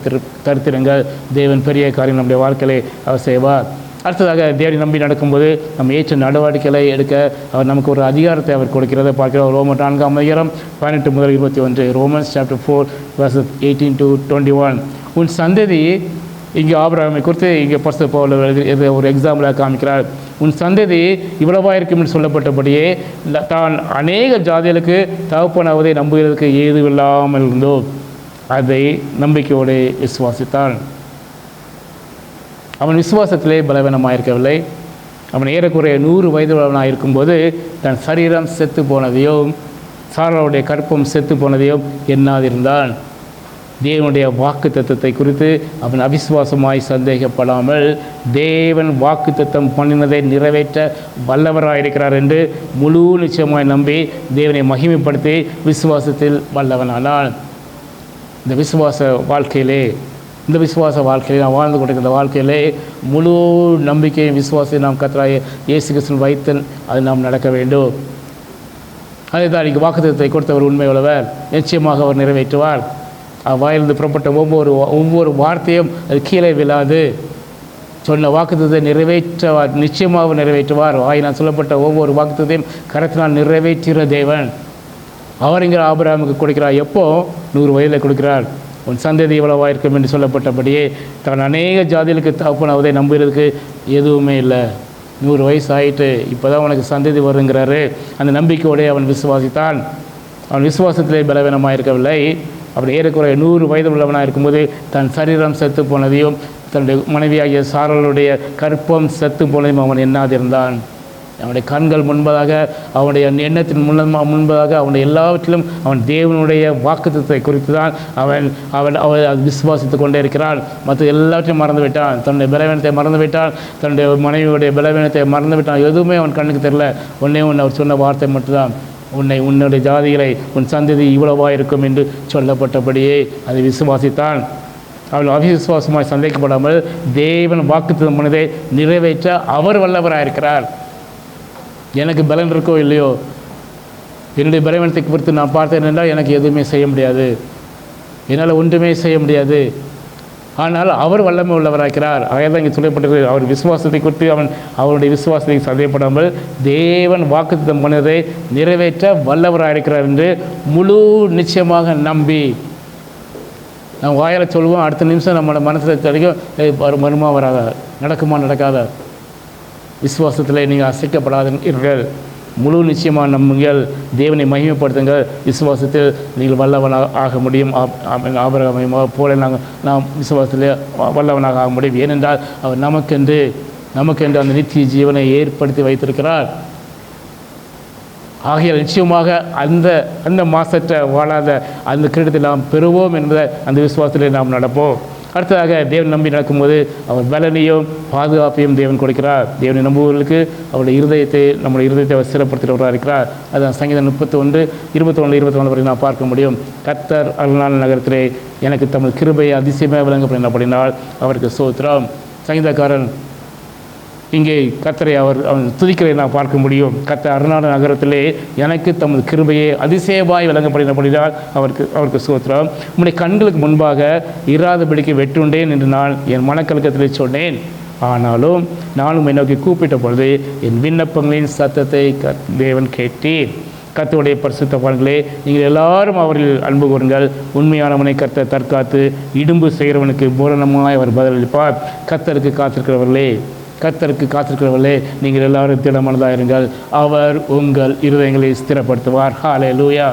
தடுத்திருங்கள். தேவன் பெரிய காரியம் நம்முடைய வாழ்க்கையிலே அவர் செய்வார். அடுத்ததாக தேவனை நம்பி நடக்கும்போது நம்ம ஏற்ற நடவடிக்கைகளை எடுக்க அவர் நமக்கு ஒரு அதிகாரத்தை அவர் கொடுக்கிறத பார்க்கிறோம். ரோமர் 4 18 முதல் 21. Romans chapter 4 verses 18 to 21. உன் சந்ததி, இங்கே ஆபிரகாமை குறித்து இங்கே பரிசுத்த பவுல் ஒரு எக்ஸாம்பிளாக காமிக்கிறார். உன் சந்ததி இவ்வளவாக இருக்கும் என்று சொல்லப்பட்டபடியே தான் அநேக ஜாதிகளுக்கு தகப்பனாவதை நம்புகிறதுக்கு ஏதுவில்லாமல் இருந்தோ அதை நம்பிக்கையோடு விசுவாசித்தான். அவன் விசுவாசத்திலே பலவீனமாயிருக்கவில்லை. அவன் ஏறக்குறைய 100 வயதுள்ளவனாக இருக்கும்போது தன் சரீரம் செத்து போனதையும் சாராளுடைய கற்பம் செத்து போனதையும் எண்ணாதிருந்தான். தேவனுடைய வாக்கு தத்தத்தை குறித்து அவன் அவிசுவாசமாய் சந்தேகப்படாமல் தேவன் வாக்கு தத்தம் பண்ணினதை நிறைவேற்ற வல்லவராயிருக்கிறார் என்று முழு நிச்சயமாய் நம்பி தேவனை மகிமைப்படுத்தி விசுவாசத்தில் வல்லவனானான். இந்த விசுவாச வாழ்க்கையிலே நாம் வாழ்ந்து கொண்டிருக்கிற வாழ்க்கையிலே முழு நம்பிக்கையும் விசுவாசத்தை நாம் கர்த்தராகிய இயேசு கிறிஸ்துவின் வைத்தல் அது நாம் நடக்க வேண்டும். அதை தான் இங்கே வாக்குத்தத்தத்தை கொடுத்தவர் உண்மை உள்ளவர். நிச்சயமாக அவர் நிறைவேற்றுவார். வாயிலிருந்து புறப்பட்ட ஒவ்வொரு வார்த்தையும் அது கீழே விழாது. சொன்ன வாக்குத்தத்தை நிச்சயமாக நிறைவேற்றுவார். வாயினால் சொல்லப்பட்ட ஒவ்வொரு வாக்குத்தத்தையும் கரத்தினால் நிறைவேற்றுகிற தேவன். அவர் இங்கே ஆபிரகாமுக்கு கொடுக்கிறார். எப்போ? 100 வயதில் கொடுக்கிறார். உன் சந்ததி இவ்வளவாக இருக்கும் என்று சொல்லப்பட்டபடியே தான் அநேக ஜாதிகளுக்கு தகப்பனாவதை நம்புகிறதுக்கு எதுவுமே இல்லை. 100 வயசு ஆகிட்டு இப்போ தான் உனக்கு சந்ததி வருங்கிறாரு. அந்த நம்பிக்கையோடே அவன் விசுவாசித்தான். அவன் விசுவாசத்திலே பலவீனமாக இருக்கவில்லை. அப்படி ஏறக்குறைய 100 வயது உள்ளவனாக இருக்கும்போது தன் சரீரம் செத்து போனதையும் தன்னுடைய மனைவியாகிய சாரலுடைய கற்பம் செத்து போனதையும் அவன் எண்ணாதிருந்தான். அவனுடைய கண்கள் முன்பதாக, அவனுடைய எண்ணத்தின் முன்பதாக, அவனுடைய எல்லாவற்றிலும் அவன் தேவனுடைய வாக்குத்தத்தை குறித்து தான் அவன் அவன் அவன் விசுவாசித்து கொண்டே இருக்கிறான். மற்ற எல்லாவற்றையும் மறந்து விட்டான். தன்னுடைய பலவீனத்தை மறந்து விட்டான். தன்னுடைய மனைவியுடைய பலவீனத்தை மறந்து விட்டான். எதுவுமே அவன் கண்ணுக்கு தெரியல. ஒன்றே ஒன்று அவர் சொன்ன வார்த்தை மட்டும்தான், உன்னுடைய ஜாதிகளை உன் சந்ததி இவ்வளவாக இருக்கும் என்று சொல்லப்பட்டபடியே அதை விசுவாசித்தான். அவள் அவிசுவாசமாய் சந்தேகப்படாமல் தேவன் வாக்குத்தத்தம் பண்ணதை நிறைவேற்ற அவர் வல்லவராயிருக்கிறார். எனக்கு பலன் இருக்கோ இல்லையோ, என்னுடைய பலவீனத்தை குறித்து நான் பார்த்தேன் என்றால் எனக்கு எதுவுமே செய்ய முடியாது, என்னால் ஒன்றுமே செய்ய முடியாது. ஆனால் அவர் வல்லமை உள்ளவராகிறார். அதைதான் இங்கே சொல்லப்பட்டது. அவர் விசுவாசத்தை குறித்து அவருடைய விசுவாசத்தை சந்தேகப்படாமல் தேவன் வாக்குத்தத்தம் பண்ணதை நிறைவேற்ற வல்லவராயிருக்கிறார் என்று முழு நிச்சயமாக நம்பி நம்ம வாயில் சொல்லுவோம், அடுத்த நிமிஷம் நம்மளோட மனசில் தெரியும் வருமா வராதா, நடக்குமா நடக்காதா. விசுவாசத்தில் நீங்கள் அசைக்கப்படாதீர்கள். முழு நிச்சயமாக நம்புங்கள். தேவனை மகிமைப்படுத்துங்கள். விசுவாசத்தில் நீங்கள் வல்லவனாக ஆக முடியும். ஆபிரகாமை போல நாம் விசுவாசத்தில் வல்லவனாக ஆக முடியும். ஏனென்றால் அவர் நமக்கென்று அந்த நித்திய ஜீவனை ஏற்படுத்தி வைத்திருக்கிறார். ஆகிய நிச்சயமாக அந்த மாசற்ற வாழாத அந்த கிரீடத்தை நாம் பெறுவோம் என்ற அந்த விசுவாசத்திலே நாம் நடப்போம். அடுத்ததாக தேவன் நம்பி நடக்கும்போது அவர் பலனையும் பாதுகாப்பையும் தேவன் கொடுக்கிறார். தேவனை நம்புவர்களுக்கு நம்முடைய இருதயத்தை அவர் சிறப்படுத்துகிறவராக இருக்கிறார். அதுதான் சங்கீதம் 31, 21 வரை நான் பார்க்க முடியும். கர்த்தர் அருள்நாள் நகரத்திலே எனக்கு தமிழ் கிருபையை அதிசயமாக விளங்கப்படினால் அவருக்கு ஸ்தோத்திரம். சங்கீதக்காரன் இங்கே கர்த்தரை அவன் துதிக்கிறதை நான் பார்க்க முடியும். கர்த்தர் அருள்நாள் நகரத்திலே எனக்கு தமது கிருபையை அதிசயமாய் விளங்கப்படினால் அவருக்கு ஸ்தோத்திரம். உம்முடைய கண்களுக்கு முன்பாக இராதபடிக்கு வெட்டுண்டேன் என்று நான் என் மனக்கலக்கத்திலே சொன்னேன். ஆனாலும் நானும் என்னை கூப்பிட்ட பொழுது என் விண்ணப்பங்களின் சத்தத்தை தேவன் கேட்டேன். கர்த்தருடைய பரிசுத்தவான்களே, நீங்கள் எல்லாரும் அவரில் அன்பு கூறுங்கள். உண்மையானவனை கர்த்தர் தற்காத்து இடும்பு செய்கிறவனுக்கு பூரணமாய் அவர் பதிலளிப்பார். கர்த்தருக்கு காத்திருக்கிறவர்களே, நீங்கள் எல்லாரும் திடமனதாயிருங்கள். அவர் உங்கள் இருதயங்களை ஸ்திரப்படுத்துவார். ஹல்லேலூயா.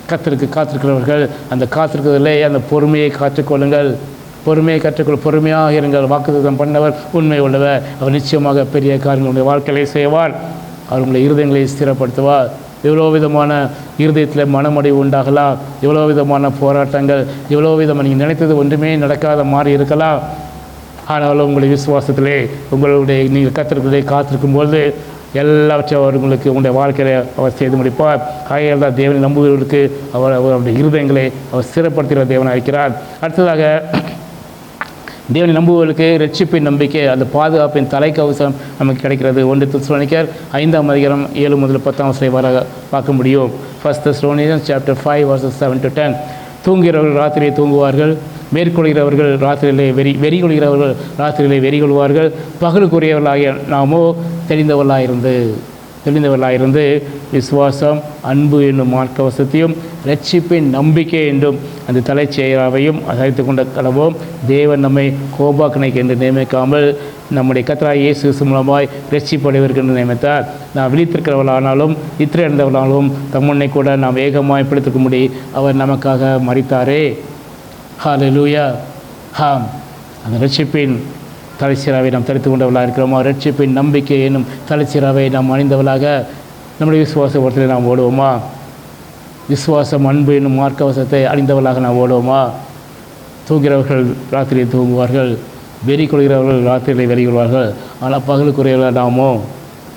கர்த்தருக்கு காத்திருக்கிறவர்கள் அந்த காத்திருக்கிறதிலே அந்த பொறுமையை காற்றுக்கொள்ளுங்கள். பொறுமையாக இருங்கள். வாக்குத்தத்தம் பண்ணவர் உண்மை உள்ளவர். அவர் நிச்சயமாக பெரிய காரியங்களுடைய வாழ்க்கையை செய்வார். அவர் உங்களை இருதயங்களை ஸ்திரப்படுத்துவார். எவ்வளோ விதமான இருதயத்தில் மனமடிவு உண்டாகலாம், எவ்வளோ விதமான போராட்டங்கள், எவ்வளோ விதமாக நீங்கள் நினைத்தது ஒன்றுமே நடக்காத மாதிரி இருக்கலாம். ஆனாலும் உங்களுடைய விசுவாசத்திலே நீங்கள் கர்த்தருக்குள்ளே காத்திருக்கும்போது எல்லாவற்றையும் அவர் உங்களுடைய வாழ்க்கையை அவர் செய்து முடிப்பார். ஆகையால் தான் தேவனை நம்புவதற்கு அவருடைய இருதயங்களை அவர் சிறப்படுத்துகிற தேவனாக இருக்கிறார். அடுத்ததாக தேவனை நம்புவதற்கு ரட்சிப்பின் நம்பிக்கை, அந்த பாதுகாப்பின் தலைக்கவசம் நமக்கு கிடைக்கிறது. 1 தெசலோனிக்கர் 5:7-10 வரை பார்க்க முடியும். 1 Thessalonians chapter 5 verses 7-10. தூங்குகிறவர்கள் ராத்திரியை தூங்குவார்கள், மேற்கொள்கிறவர்கள் ராத்திரியிலே வெறி கொள்கிறவர்கள் ராத்திரியிலே வெறி கொள்வார்கள். பகலுக்குரியவர்களாகிய நாமோ தெளிந்தவர்களாயிருந்து விசுவாசம், அன்பு என்னும் மார்க்கவசத்தையும் ரட்சிப்பின் நம்பிக்கை என்றும் அந்த தலைச்செயராவையும் அசைத்து கொண்ட கடவோம். தேவன் நம்மை கோபாக்கணைக்கு என்று நியமிக்காமல் நம்முடைய கர்த்தராகிய இயேசு கிறிஸ்து மூலமாய் ரட்சிப்படைவர்கள் என்று நியமித்தார். நாம் விழித்திருக்கிறவர்களானாலும் நித்திரை அடைந்தவர்களானாலும் தம்முன்னை கூட நாம் ஏகமாய் பிடித்திருக்கும்படி அவர் நமக்காக மரித்தாரே. ஹல்லேலூயா. அந்த ரட்சிப்பின் தலைச்சீராவை நாம் தரித்து கொண்டவர்களாக இருக்கிறோமா? ரட்சிப்பின் நம்பிக்கை என்னும் தலைச்சீராவை நாம் அணிந்தவர்களாக நம்முடைய விசுவாசத்தில் நாம் ஓடுவோமா? விசுவாசம், அன்பு என்னும் மார்க்கவசத்தை அணிந்தவர்களாக நாம் ஓடுவோமா? தூங்குகிறவர்கள் ராத்திரியை தூங்குவார்கள், வெறி கொள்கிறவர்கள் ராத்திரியை வெறி கொள்வார்கள். ஆனால் பகலுக்குரியவர்கள் நாமோ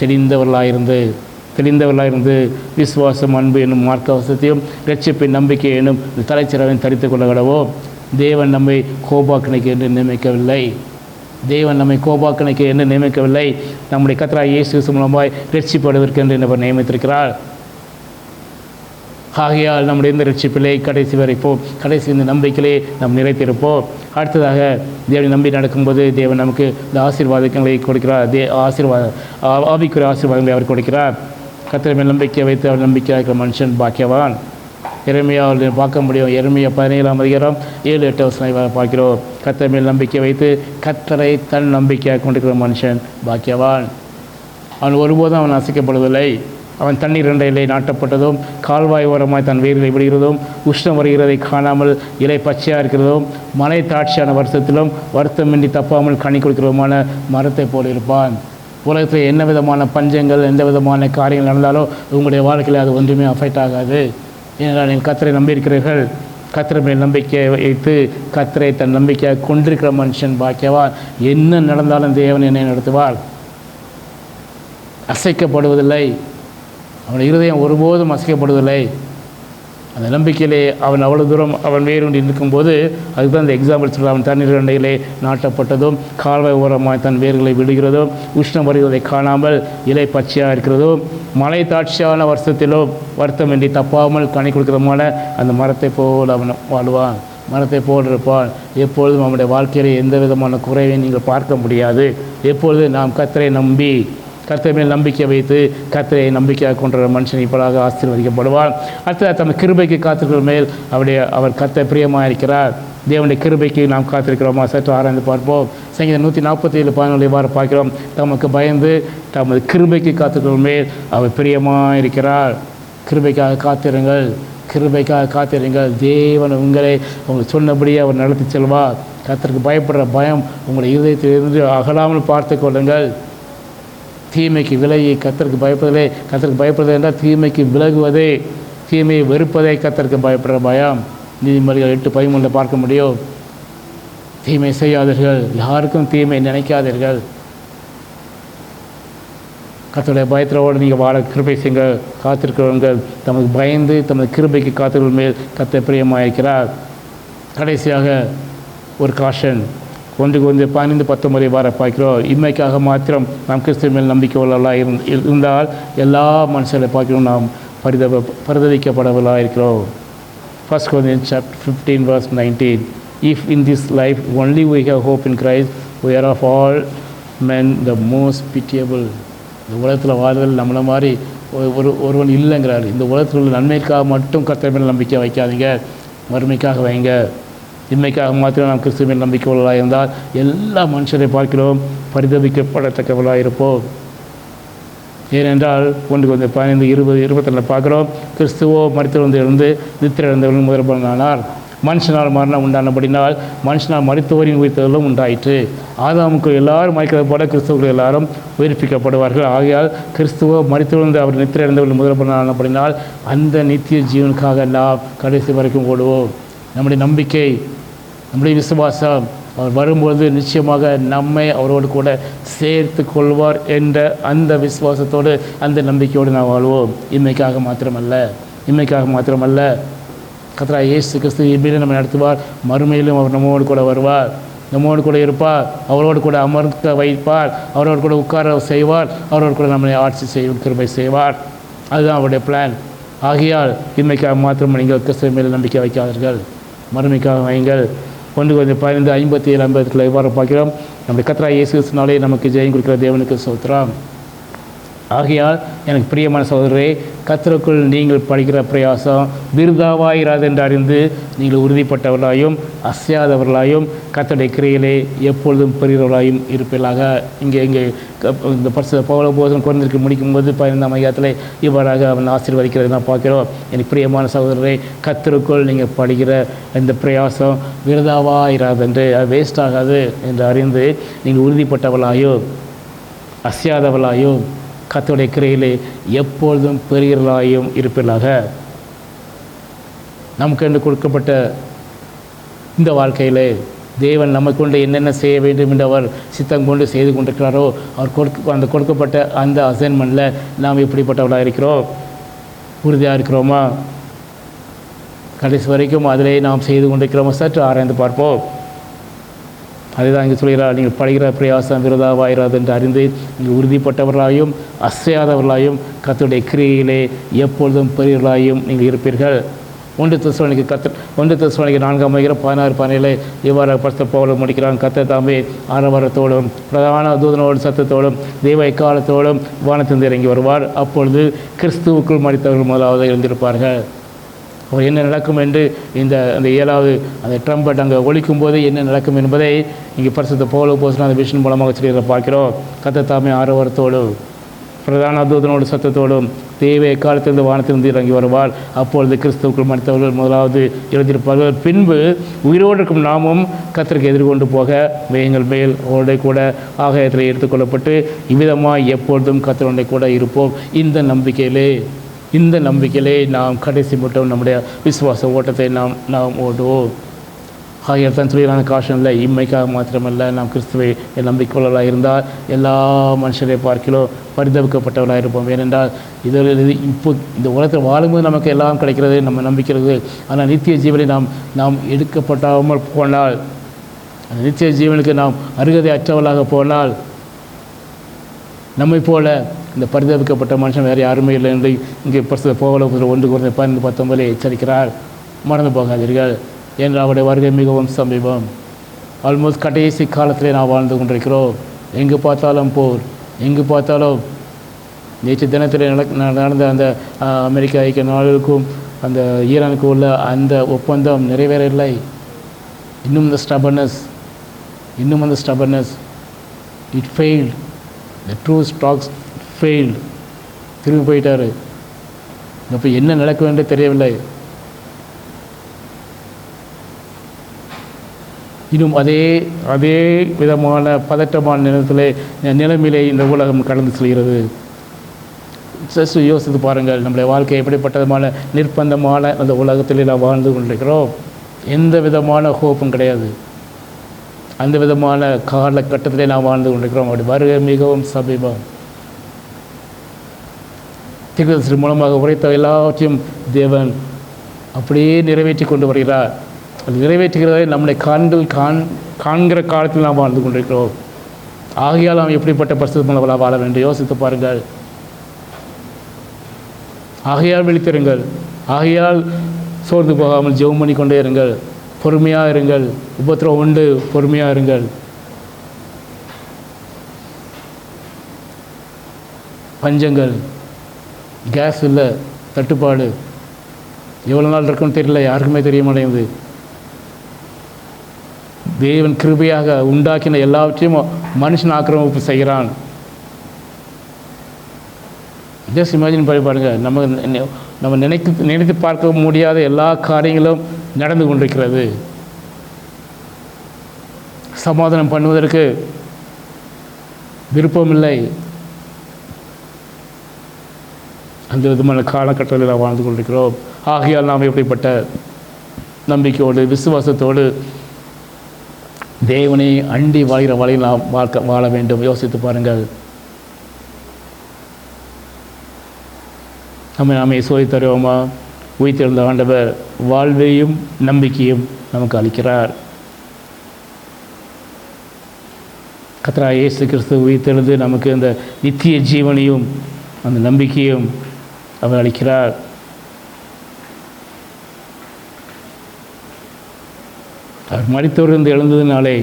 தெளிந்தவர்களாயிருந்து விசுவாசம், அன்பு என்னும் மார்க்கவசத்தையும் ரட்சிப்பின் நம்பிக்கை என்னும் தலைச்சீராவையும் தரித்து கொள்ள கடவோம். தேவன் நம்மை கோபாக்கணைக்கு என்று நியமிக்கவில்லை. நம்முடைய கர்த்தராகிய இயேசு கிறிஸ்து மூலமாய் ரட்சிப்படுவதற்கு என்று அவர் நியமித்திருக்கிறார். ஆகையால் நம்முடைய இந்த ரட்சிப்பிலே கடைசி வரைப்போம், கடைசி இந்த நம்பிக்கையிலே நாம் நிறைத்திருப்போம். அடுத்ததாக தேவனை நம்பி நடக்கும்போது தேவன் நமக்கு இந்த ஆசீர்வாதங்களை கொடுக்கிறார். ஆவிக்குரிய ஆசீர்வாதங்களை அவர் கொடுக்கிறார். கர்த்தர் மேல் நம்பிக்கை வைத்து அவர் நம்பிக்கை இருக்கிற மனுஷன் பாக்கியவான். எரேமியாவில் பார்க்க முடியும். எரேமியா 17ஆம் அதிகாரம் 7-8 வசனம் பார்க்கிறோம். கர்த்தர் மேல் நம்பிக்கை வைத்து கர்த்தரை தன் நம்பிக்கையாக கொண்டிருக்கிற மனுஷன் பாக்கியவான். அவன் ஒருபோதும் அவன் அசைக்கப்படுவதில்லை. அவன் தண்ணீர் இரண்டையிலே நாட்டப்பட்டதும் கால்வாய் ஓரமாய் தன் வேர்களை விடுகிறதும் உஷ்ணம் வருகிறதை காணாமல் இலை பச்சையாக இருக்கிறதும் மலை தாட்சியான வருஷத்திலும் வருத்தமின்றி தப்பாமல் கனி கொடுக்கிறதுமான மரத்தை போல் இருப்பான். உலகத்தில் என்ன விதமான பஞ்சங்கள் எந்த விதமான காரியங்கள் நடந்தாலும் உங்களுடைய வாழ்க்கையில் அது ஒன்றுமே அஃபெக்ட் ஆகாது. ஏனென்றால் நீங்கள் கர்த்தரை நம்பியிருக்கிறீர்கள். கர்த்தர் மேல் நம்பிக்கையை வைத்து கர்த்தரை தன் நம்பிக்கையாக கொண்டிருக்கிற மனுஷன் பாக்கியவான். என்ன நடந்தாலும் தேவன் என்னை நடத்துவார். அசைக்கப்படுவதில்லை. அவன் இருதயம் ஒருபோதும் அசைக்கப்படுவதில்லை. அந்த நம்பிக்கையிலே அவன் அவ்வளோ தூரம் அவன் வேரூன்றி நிற்கும்போது அதுதான் அந்த எக்ஸாம்பிள் சொல்ல. அவன் தண்ணீர் இரண்டையிலே நாட்டப்பட்டதும் கால்வாய் ஓரமாய் தன் வேர்களை விடுகிறதும் உஷ்ணம் வருவதை காணாமல் இலை பச்சையாக இருக்கிறதும் மலை தாட்சியான வருஷத்திலும் வருத்தமின்றி தப்பாமல் கனி கொடுக்கிறதுமான அந்த மரத்தை போல் அவன் வாழ்வான். மரத்தை போல் இருப்பான். எப்பொழுதும் அவனுடைய வாழ்க்கையிலே எந்த விதமான குறைவையும் நீங்கள் பார்க்க முடியாது. எப்பொழுது நாம் கர்த்தரை நம்பி கர்த்தர் மேல் நம்பிக்கை வைத்து கர்த்தரை நம்பிக்கையாக கொண்ட மனுஷன் இப்படாக ஆசீர்வதிக்கப்படுவான். அடுத்தது தம் கிருபைக்கு காத்திருக்கிற மேல் அவர் கர்த்தர் பிரியமாக இருக்கிறார். தேவனுடைய கிருபைக்கு நாம் காத்திருக்கிறோமா? சற்று ஆராய்ந்து பார்ப்போம். சங்கீதம் 147:11 இவ்வாறு பார்க்கிறோம். தமக்கு பயந்து தமது கிருபைக்கு காத்திருக்கிற மேல் அவர் பிரியமாக இருக்கிறார். கிருபைக்காக காத்திருங்கள். கிருபைக்காக காத்திருங்கள். தேவன் உங்களை அவங்க சொன்னபடியே அவர் நடத்தி செல்வார். கர்த்தருக்கு பயப்படுற பயம் உங்களுடைய இதயத்திலிருந்து அகலாமல் பார்த்து கொள்ளுங்கள். தீமைக்கு விலகி கர்த்தருக்கு பயப்படுவதே. கர்த்தருக்கு பயப்படுவது என்றால் தீமைக்கு விலகுவதே, தீமையை வெறுப்பதே கர்த்தருக்கு பயப்படுற பயம். நீதிமொழிகள் 8:13 பார்க்க முடியும். தீமை செய்யாதீர்கள், யாருக்கும் தீமை நினைக்காதீர்கள். கர்த்தருடைய பயத்திலோடு நீங்கள் வாழ கிருபை செய்யுங்க. காத்திருக்கிறவர்கள் தமது பயந்து தமது கிருபைக்கு காத்திருக்கிற மேல் கர்த்தர் பிரியமாக இருக்கிறார். கடைசியாக ஒரு காஷன் 1-15-19 வார பார்க்கிறோம். இன்மைக்காக மாத்திரம் நாம் கிறிஸ்துவின் மேல் நம்பிக்கை உள்ளவர்களாக இருந்தால் எல்லா மனுஷர்களை பார்க்கிறோம் நாம் பரிதவிக்கப்படவர்களாக இருக்கிறோம். 1 Corinthians chapter 15:19. If in this life only we have hope in Christ, we are of all men the most pitiable. இந்த உலகத்தில் வாழ்தல் நம்மளை மாதிரி ஒருவன் இல்லைங்கிறார். இந்த உலகத்தில் உள்ள நன்மைக்காக மட்டும் கர்த்தர் மேல் நம்பிக்கை வைக்காதீங்க, மறுமைக்காக வைங்க. இன்மைக்காக மாத்திரம் நாம் கிறிஸ்துவின் மேல் நம்பிக்கை உள்ளவர்களாக இருந்தால் எல்லா மனுஷரை பார்க்கிறோம் பரிதவிக்கப்படத்தக்கவர்களாக இருப்போம். ஏனென்றால் 1-15-20-22 பார்க்குறோம். கிறிஸ்துவோ மரித்தவரிலிருந்து நித்திரை இழந்தவர்கள் முதற்பலனானார். மனுஷனால் மரணம் உண்டானபடினால் மனுஷனால் மரித்தவரின் உயிர்த்தலும் உண்டாயிற்று. ஆதாமுக்கு எல்லாரும் மறிக்கிறது போல கிறிஸ்துவர்கள் எல்லாரும் உயிர்ப்பிக்கப்படுவார்கள். ஆகையால் கிறிஸ்துவோ மரித்தவரிலிருந்து அவர் நித்திரை இழந்தவர்கள் முதற்பலனானபடினால் அந்த நித்திய ஜீவனுக்காக நாம் கடைசி வரைக்கும் ஓடுவோம். நம்முடைய நம்பிக்கை, நம்முடைய விசுவாசம், அவர் வரும்போது நிச்சயமாக நம்மை அவரோடு கூட சேர்த்து கொள்வார் என்ற அந்த விசுவாசத்தோடு அந்த நம்பிக்கையோடு நாம் வாழ்வோம். இன்மைக்காக மாத்திரமல்ல கர்த்தராகிய இயேசு கிறிஸ்து இம்மையிலும் நம்ம நடத்துவார். மறுமையிலும் அவர் நம்மோடு கூட வருவார், நம்மோடு கூட இருப்பார், அவரோடு கூட அமர்க்க வைப்பார், அவரோடு கூட உட்கார செய்வார், அவரோடு கூட நம்மை ஆட்சி செய்யும் கிருபை செய்வார். அதுதான் அவருடைய பிளான். ஆகையால் இன்மைக்காக மாத்திரம் நீங்கள் கிறிஸ்துவின் மேல் நம்பிக்கை வைக்காதீர்கள், மறுமைக்காக வைங்கள். 1-15-57 இவ்வாறு பார்க்கிறோம். நம்முடைய கர்த்தராகிய இயேசு கிறிஸ்துவினாலே நமக்கு ஜெயம் கொடுக்கிற தேவனுக்கு ஸ்தோத்திரம். ஆகையால் எனக்கு பிரியமான சகோதரரே, கர்த்தருக்குள் நீங்கள் படிக்கிற பிரயாசம் விருதாவாயிராது என்று அறிந்து நீங்கள் உறுதிப்பட்டவர்களாயும் அசையாதவர்களாயும் கர்த்தருடைய கிரியையிலே எப்பொழுதும் பெரியவர்களாயும் இருப்பீர்களாக. இங்கே இந்த பரிசுத்த பவுல் போதனை குறைந்திருக்கு முடிக்கும்போது 15ஆம் அதிகாரத்தில் இவ்வாறாக அவன் ஆசீர்வதிக்கிறது நான் பார்க்கிறோம். எனக்கு பிரியமான சகோதரரே, கர்த்தருக்குள் நீங்கள் படிக்கிற இந்த பிரயாசம் விருதாவாயிராது என்று வேஸ்ட் ஆகாது என்று அறிந்து நீங்கள் உறுதிப்பட்டவர்களாயும் அசையாதவர்களாயும் கர்த்தருடைய கிரியையிலே எப்பொழுதும் பெரியவர்களாயும் இருப்பீர்களாக. நமக்கு என்று கொடுக்கப்பட்ட இந்த வாழ்க்கையிலே தேவன் நமக்கு என்னென்ன செய்ய வேண்டும் என்று அவர் சித்தம் கொண்டு செய்து கொண்டிருக்கிறாரோ அவர் கொடுக்கப்பட்ட அந்த அசைன்மெண்ட்டில் நாம் எப்படிப்பட்டவர்களாக இருக்கிறோம்? உறுதியாக இருக்கிறோமா? கடைசி வரைக்கும் அதிலே நாம் செய்து கொண்டிருக்கிறோமா? சற்று ஆராய்ந்து பார்ப்போம். அதுதான் இங்கே சொல்கிறார், நீங்கள் படுகிற பிரயாசம் விருதாவாயிராது என்று அறிந்து நீங்கள் உறுதிப்பட்டவர்களாயும் அசையாதவர்களாயும் கர்த்தருடைய கிரியையிலே எப்பொழுதும் பெரியவர்களாயும் நீங்கள் இருப்பீர்கள். 1 தெசலோனிக்கேயர் 4ஆம் அதிகாரம் 16-17 இவ்வாறு பரிசுத்த பவுல் முடிக்கிறான். கர்த்தர் தாமே ஆரவாரத்தோடும் பிரதான தூதனோடும் சத்தத்தோடும் தெய்வ எக்காலத்தோடும் வானத்திலிருந்து இறங்கி வருவார். அப்பொழுது கிறிஸ்துவுக்குள் மரித்தவர்கள் முதலாவது எழுந்திருப்பார்கள். அவர் என்ன நடக்கும் என்று அந்த 7வது அந்த ட்ரம்பட் அங்கே ஒலிக்கும் போது என்ன நடக்கும் என்பதை இங்கே பரிசுத்த பவுல் அப்போஸ்தலன் அந்த விஷன் மூலமாக சொல்லிடுற பார்க்கிறோம். கர்த்தர் தாமே ஆரவாரத்தோடு பிரதான தூதனோடு சத்தத்தோடும் தேவ எக்காலத்திலிருந்து வானத்திலிருந்து இறங்கி வருவாள். அப்பொழுது கிறிஸ்துவுக்குள் மரித்தவர்கள் முதலாவது எழுந்திருப்பார்கள். பின்பு உயிரோடு இருக்கும் நாமும் கர்த்தருக்கு எதிர்கொண்டு போக மேகங்கள் மேல் அவருடைய கூட ஆகாயத்தில் எடுத்துக்கொள்ளப்பட்டு இவ்விதமாக எப்பொழுதும் கர்த்தருடைய கூட இருப்போம். இந்த நம்பிக்கையிலே நாம் கடைசி மட்டும் நம்முடைய விசுவாச ஓட்டத்தை நாம் ஓடுவோம். ஆகிய தான் சொல்லியான காஷன் இல்லை, இம்மைக்காக மாத்திரமல்ல, நாம் கிறிஸ்துவை நம்பிக்கையுள்ளவர்களாக இருந்தால் எல்லா மனுஷரை பார்க்கிறோம் பரிதவிக்கப்பட்டவர்களாக இருப்போம். ஏனென்றால் இப்போ இந்த உலகத்தில் வாழும்போது நமக்கு எல்லாம் கிடைக்கிறது, நம்ம நம்பிக்கிறது. ஆனால் நித்திய ஜீவனை நாம் எடுக்கப்படாமல் போனால், அந்த நித்திய ஜீவனுக்கு நாம் அருகதை அற்றவர்களாக போனால், நம்மை போல இந்த பரிதவிக்கப்பட்ட மனுஷன் வேறு யாருமே இல்லை என்று இங்கே பரிசுத்த பவுல் 1:12-19 எச்சரிக்கிறார். மறந்து போகாதீர்கள் என்று அவருடைய வருகை மிகவும் சமீபம். ஆல்மோஸ்ட் கடைசி காலத்திலே நாம் வாழ்ந்து கொண்டிருக்கிறோம். எங்கு பார்த்தாலும் போர், எங்கு பார்த்தாலும். நேற்று தினத்தில் நடந்த அந்த அமெரிக்க ஐக்கிய நாடுகளுக்கும் அந்த ஈரானுக்கும் உள்ள அந்த ஒப்பந்தம் நிறைவேறவில்லை. இன்னும் அந்த stubbornness it failed. The true stocks failed. திரும்பி போயிட்டார். இப்போ என்ன நடக்க வேண்டும் தெரியவில்லை. இன்னும் அதே விதமான பதட்டமான நிலைமையிலே இந்த உலகம் கடந்து செல்கிறது. ஜஸ்ட் யோசித்து பாருங்கள், நம்முடைய வாழ்க்கை எப்படிப்பட்டதுமான நிர்பந்தமான அந்த உலகத்திலே நாம் வாழ்ந்து கொண்டிருக்கிறோம். எந்த விதமான ஹோப்பும் கிடையாது. அந்த விதமான காலகட்டத்திலே நாம் வாழ்ந்து கொண்டிருக்கிறோம். அப்படி வருகை மிகவும் சமீபம். தீர்க்கதரிசி மூலமாக உரைத்த எல்லாவற்றையும் தேவன் அப்படியே நிறைவேற்றி கொண்டு வருகிறார். அது நிறைவேற்றுகிறதை நம்முடைய காண்கிற காலத்தில் நாம் வாழ்ந்து கொண்டிருக்கிறோம். ஆகையால் நாம் எப்படிப்பட்ட பரிசுத்தமுள்ளவர்களாக வாழ வேண்டும் யோசித்து பாருங்கள். ஆகையால் விழித்திருங்கள். ஆகையால் சோர்ந்து போகாமல் ஜெபம் பண்ணி கொண்டே இருங்கள். பொறுமையாக இருங்கள். உபத்திரவம் உண்டு, பொறுமையாக இருங்கள். பஞ்சங்கள், கேஸ் இல்லை, தட்டுப்பாடு எவ்வளோ நாள் இருக்குன்னு தெரியல, யாருக்குமே தெரிய மாட்டேங்குது. தேவன் கிருபையாக உண்டாக்கின எல்லாவற்றையும் மனுஷன் ஆக்கிரமிப்பு செய்கிறான். ஜஸ்ட் இமேஜின் பண்ணி பாருங்கள். நம்ம நினைத்து பார்க்க முடியாத எல்லா காரியங்களும் நடந்து கொண்டிருக்கிறது. சமாதானம் பண்ணுவதற்கு விருப்பமில்லை. அந்த விதமான காலகட்டத்தில் நாம் வாழ்ந்து கொண்டிருக்கிறோம். ஆகையால் நாம் எப்படிப்பட்ட நம்பிக்கையோடு விசுவாசத்தோடு தேவனை அண்டி வாழ்கிற வழியில் நாம் வாழ வேண்டும் யோசித்து பாருங்கள். நாமே சோதித்து தருவோமா? உயிர்த்தெழுந்த ஆண்டவர் வாழ்வையும் நம்பிக்கையும் நமக்கு அளிக்கிறார். கர்த்தராகிய இயேசு கிறிஸ்து உயிர்த்தெழுந்து நமக்கு அந்த நித்திய ஜீவனையும் அந்த நம்பிக்கையும் அவர் அளிக்கிறார். அவர் மரித்தோரிலிருந்து எழுந்ததினாலே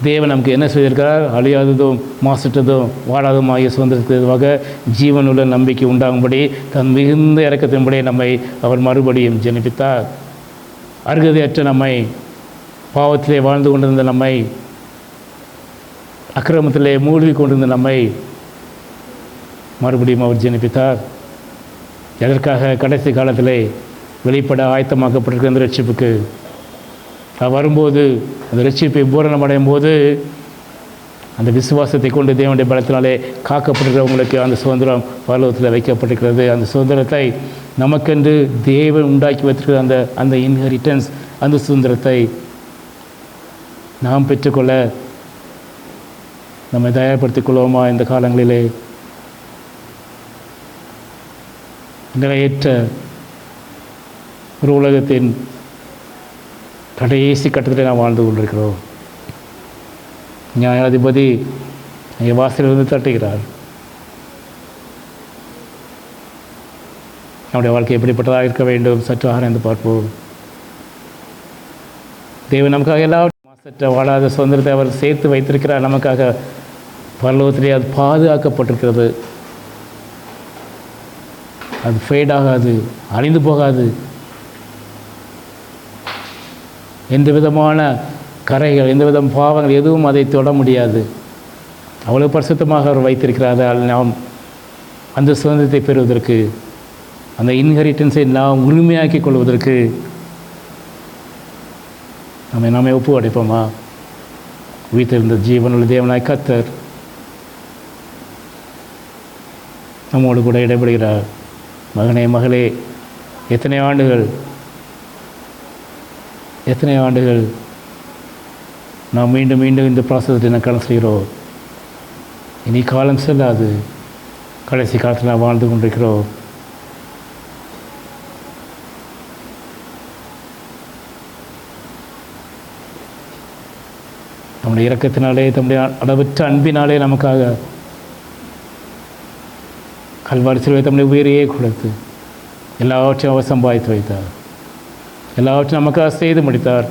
தேவன் நமக்கு என்ன செய்திருக்கிறார்? அழியாததும் மாசற்றதும் வாடாதும் ஆகிய சுதந்திரத்துக்காக ஜீவனுள்ள நம்பிக்கை உண்டாகும்படி தன் மிகுந்த இறக்கத்தின்படி நம்மை அவர் மறுபடியும் ஜெனிப்பித்தார். அருகதையற்ற நம்மை, பாவத்திலே வாழ்ந்து கொண்டிருந்த நம்மை, அக்கிரமத்திலே மூழ்கி கொண்டிருந்த நம்மை மறுபடியும் அவர் ஜெனிப்பித்தார். எதற்காக? கடைசி காலத்திலே வெளிப்பட ஆயத்தமாக்கப்பட்டிருக்கிற அந்த ரட்சிப்புக்கு. வரும்போது அந்த ரட்சிப்பை பூரணம் அடையும் போது அந்த விசுவாசத்தை கொண்டு தேவனுடைய பலத்தினாலே காக்கப்பட்டிருக்கிறவங்களுக்கு அந்த சுதந்திரம் பரலோகத்தில் வைக்கப்பட்டிருக்கிறது. அந்த சுதந்திரத்தை நமக்கென்று தேவன் உண்டாக்கி வைத்திருக்கிற அந்த இன்ஹெரிட்டன்ஸ், அந்த சுதந்திரத்தை நாம் பெற்றுக்கொள்ள நம்மை தயார்படுத்திக் கொள்வோமா? இந்த காலங்களிலே நிலையற்ற ஒரு உலகத்தின் கடைசி கட்டத்தில் நாம் வாழ்ந்து கொண்டிருக்கிறோம். நியாயாதிபதி எங்கள் வாசலிருந்து தட்டுகிறார். நம்முடைய வாழ்க்கை எப்படிப்பட்டதாக இருக்க வேண்டும் சற்று ஆராய்ந்து பார்ப்போம். தேவன் நமக்காக எல்லாவற்றையும் மாசற்ற வாழாத சுதந்திரத்தை அவர் சேர்த்து வைத்திருக்கிறார். நமக்காக பரலோகத்திலே அது பாதுகாக்கப்பட்டிருக்கிறது. அது ஃபேட் ஆகாது, அழிந்து போகாது. எந்த விதமான கரைகள், எந்த விதம் பாவங்கள் எதுவும் அதை தொட முடியாது. அவ்வளோ பரிசுத்தமாக அவர் வைத்திருக்கிறார். நாம் அந்த சுதந்திரத்தை பெறுவதற்கு, அந்த இன்ஹெரிட்டன்ஸை நாம் உரிமையாக்கிக் கொள்வதற்கு நாமே ஒப்பு அடைப்போமா? உயிர்த்தெழுந்த ஜீவனுள்ள தேவனாய் கர்த்தர் நம்மோடு கூட இடைபடுகிறார். மகனே, மகளே, எத்தனை ஆண்டுகள் நாம் மீண்டும் மீண்டும் இந்த ப்ராசஸை நான் கடந்து செய்கிறோம். இனி காலம் செல்லாது. கடைசி காலத்தில் நாம் வாழ்ந்து கொண்டிருக்கிறோம். நம்முடைய இரக்கத்தினாலே, தம்முடைய அளவற்ற அன்பினாலே நமக்காக கல்வாரி சிலுவையில் தம்முடைய உயிரையே கொடுத்து எல்லாவற்றையும் அவர் சம்பாதித்து வைத்தார். எல்லாவற்றையும் நமக்காக செய்து முடித்தார்.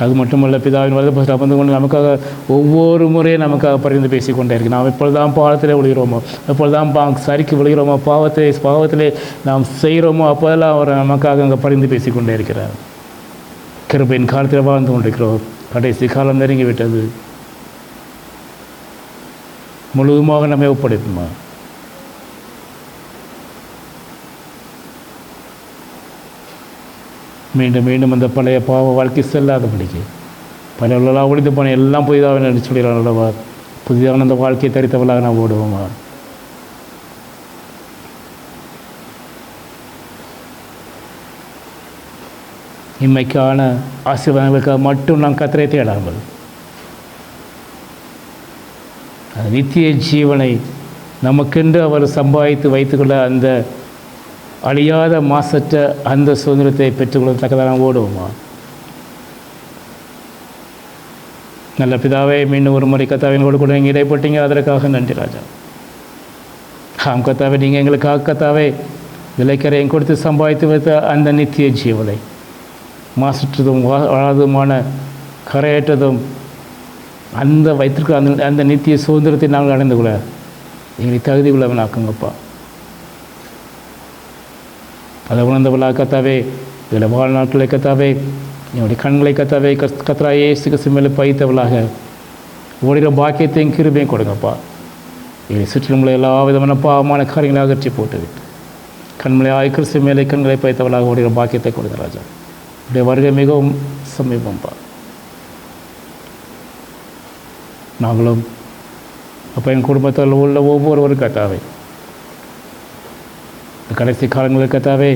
அது மட்டுமல்ல, பிதாவின் வலது அமர்ந்து கொண்டு நமக்காக ஒவ்வொரு முறையும் நமக்காக பரிந்து பேசிக்கொண்டே இருக்கு. நாம் எப்பொழுதுதான் பாவத்திலே விழுகிறோமோ, எப்பொழுதுதான் சரிக்கு விழுகிறோமோ, பாவத்திலே நாம் செய்கிறோமோ, அப்போதெல்லாம் அவர் நமக்காக அங்கே பரிந்து பேசிக்கொண்டே இருக்கிறார். கிருபையின் காலத்தில் வாழ்ந்து கொண்டிருக்கிறோம். கடைசி காலம் நெருங்கிவிட்டது. முழுவதுமாக நம்மை ஒப்படைப்போமா? மீண்டும் மீண்டும் அந்த பழைய பாவ வாழ்க்கை செல்லாதபடிக்கு பழையவர்களாக ஒழிந்து போன எல்லாம் புதிதாக நினைச்சு சொல்கிறார் அல்லவா? புதிதான அந்த வாழ்க்கையை தரித்தவர்களாக நாம் ஓடுவோமா? இம்மைக்கான ஆசீர்வாதங்களுக்காக மட்டும் நாம் கர்த்தரை தேடாமல் அந்த நித்திய ஜீவனை நமக்கென்று அவர் சம்பாதித்து வைத்துக்கொள்ள அந்த அழியாத மாசற்ற அந்த சுதந்திரத்தை பெற்றுக்கொள்ளத்தக்கதாக நாம் ஓடுவோமா? நல்ல பிதாவே, மீண்டும் ஒரு முறை கர்த்தாவினோடு கூட நீங்கள் இடைப்பட்டீங்க, அதற்காக நன்றி ராஜா. ஆம் கர்த்தாவே, நீங்கள் எங்களுக்காக கர்த்தாவே விலைக்கரையும் கொடுத்து சம்பாதித்து வைத்த அந்த நித்திய ஜீவனை, மாசற்றதும் வாழாததுமான கரையற்றதும் அந்த வைத்திருக்கிற அந்த நித்திய சுதந்திரத்தை நாங்கள் அடைந்து கொள்ள எங்களை தகுதி உள்ளவனாக்குங்கப்பா. அதை உணர்ந்தவளாக கர்த்தாவே, இதில் வாழ்நாட்களை கர்த்தாவே, என்னுடைய கண்களை கர்த்தாவே கர்த்தராகிய இயேசு கிறிஸ்து மேலே பயித்தவளாக ஓடுகிற பாக்கியத்தையும் கிருபையும் கொடுங்கப்பா. இதை சுற்றிலும் எல்லா விதமான பாவமான காரியங்களை அகற்றி போட்டுவிட்டு கண்மலை கிறிஸ்து மேலே கண்களை பயித்தவளாக ஓடுகிற பாக்கியத்தை கொடுங்க ராஜா. உடைய வருகை மிகவும் சமீபம்பா. நாங்களும் அப்போ என் குடும்பத்தில் உள்ள ஒவ்வொருவரும் கர்த்தாவே, கடைசி காலங்களில் கர்த்தாவே,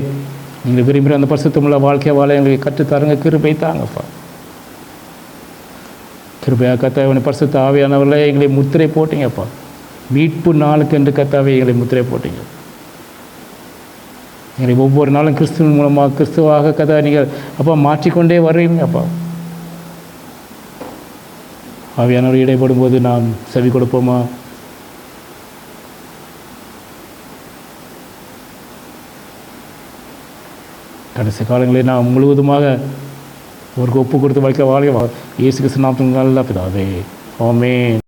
நீங்கள் விரும்புகிற அந்த பரிசுத்தமுள்ள வாழ்க்கையை வாழ எங்களுக்கு கற்றுத்தாருங்க. கிருபை தாங்கப்பா. கிருபையாக கர்த்தாவே, பரிசுத்த ஆவியானவர்களே எங்களை முத்திரை போட்டீங்கப்பா. மீட்பு நாளுக்கு என்று கர்த்தாவே எங்களை முத்திரை போட்டீங்க. எங்களை ஒவ்வொரு நாளும் கிறிஸ்துவின் மூலமாக கிறிஸ்துவாக கர்த்தாவே நீங்கள் அப்பா மாற்றிக்கொண்டே வர்றீங்க அப்பா. ஆவியானவர் இடைப்படும் போது நாம் செவி கொடுப்போமா? கடைசி காலங்களில் நாம் முழுவதுமாக அவருக்கு ஒப்பு கொடுத்து வாழ்க்கை வாழ இயேசு கிறிஸ்து நாமத்தில் நல்ல பிதாவே, ஆமென்.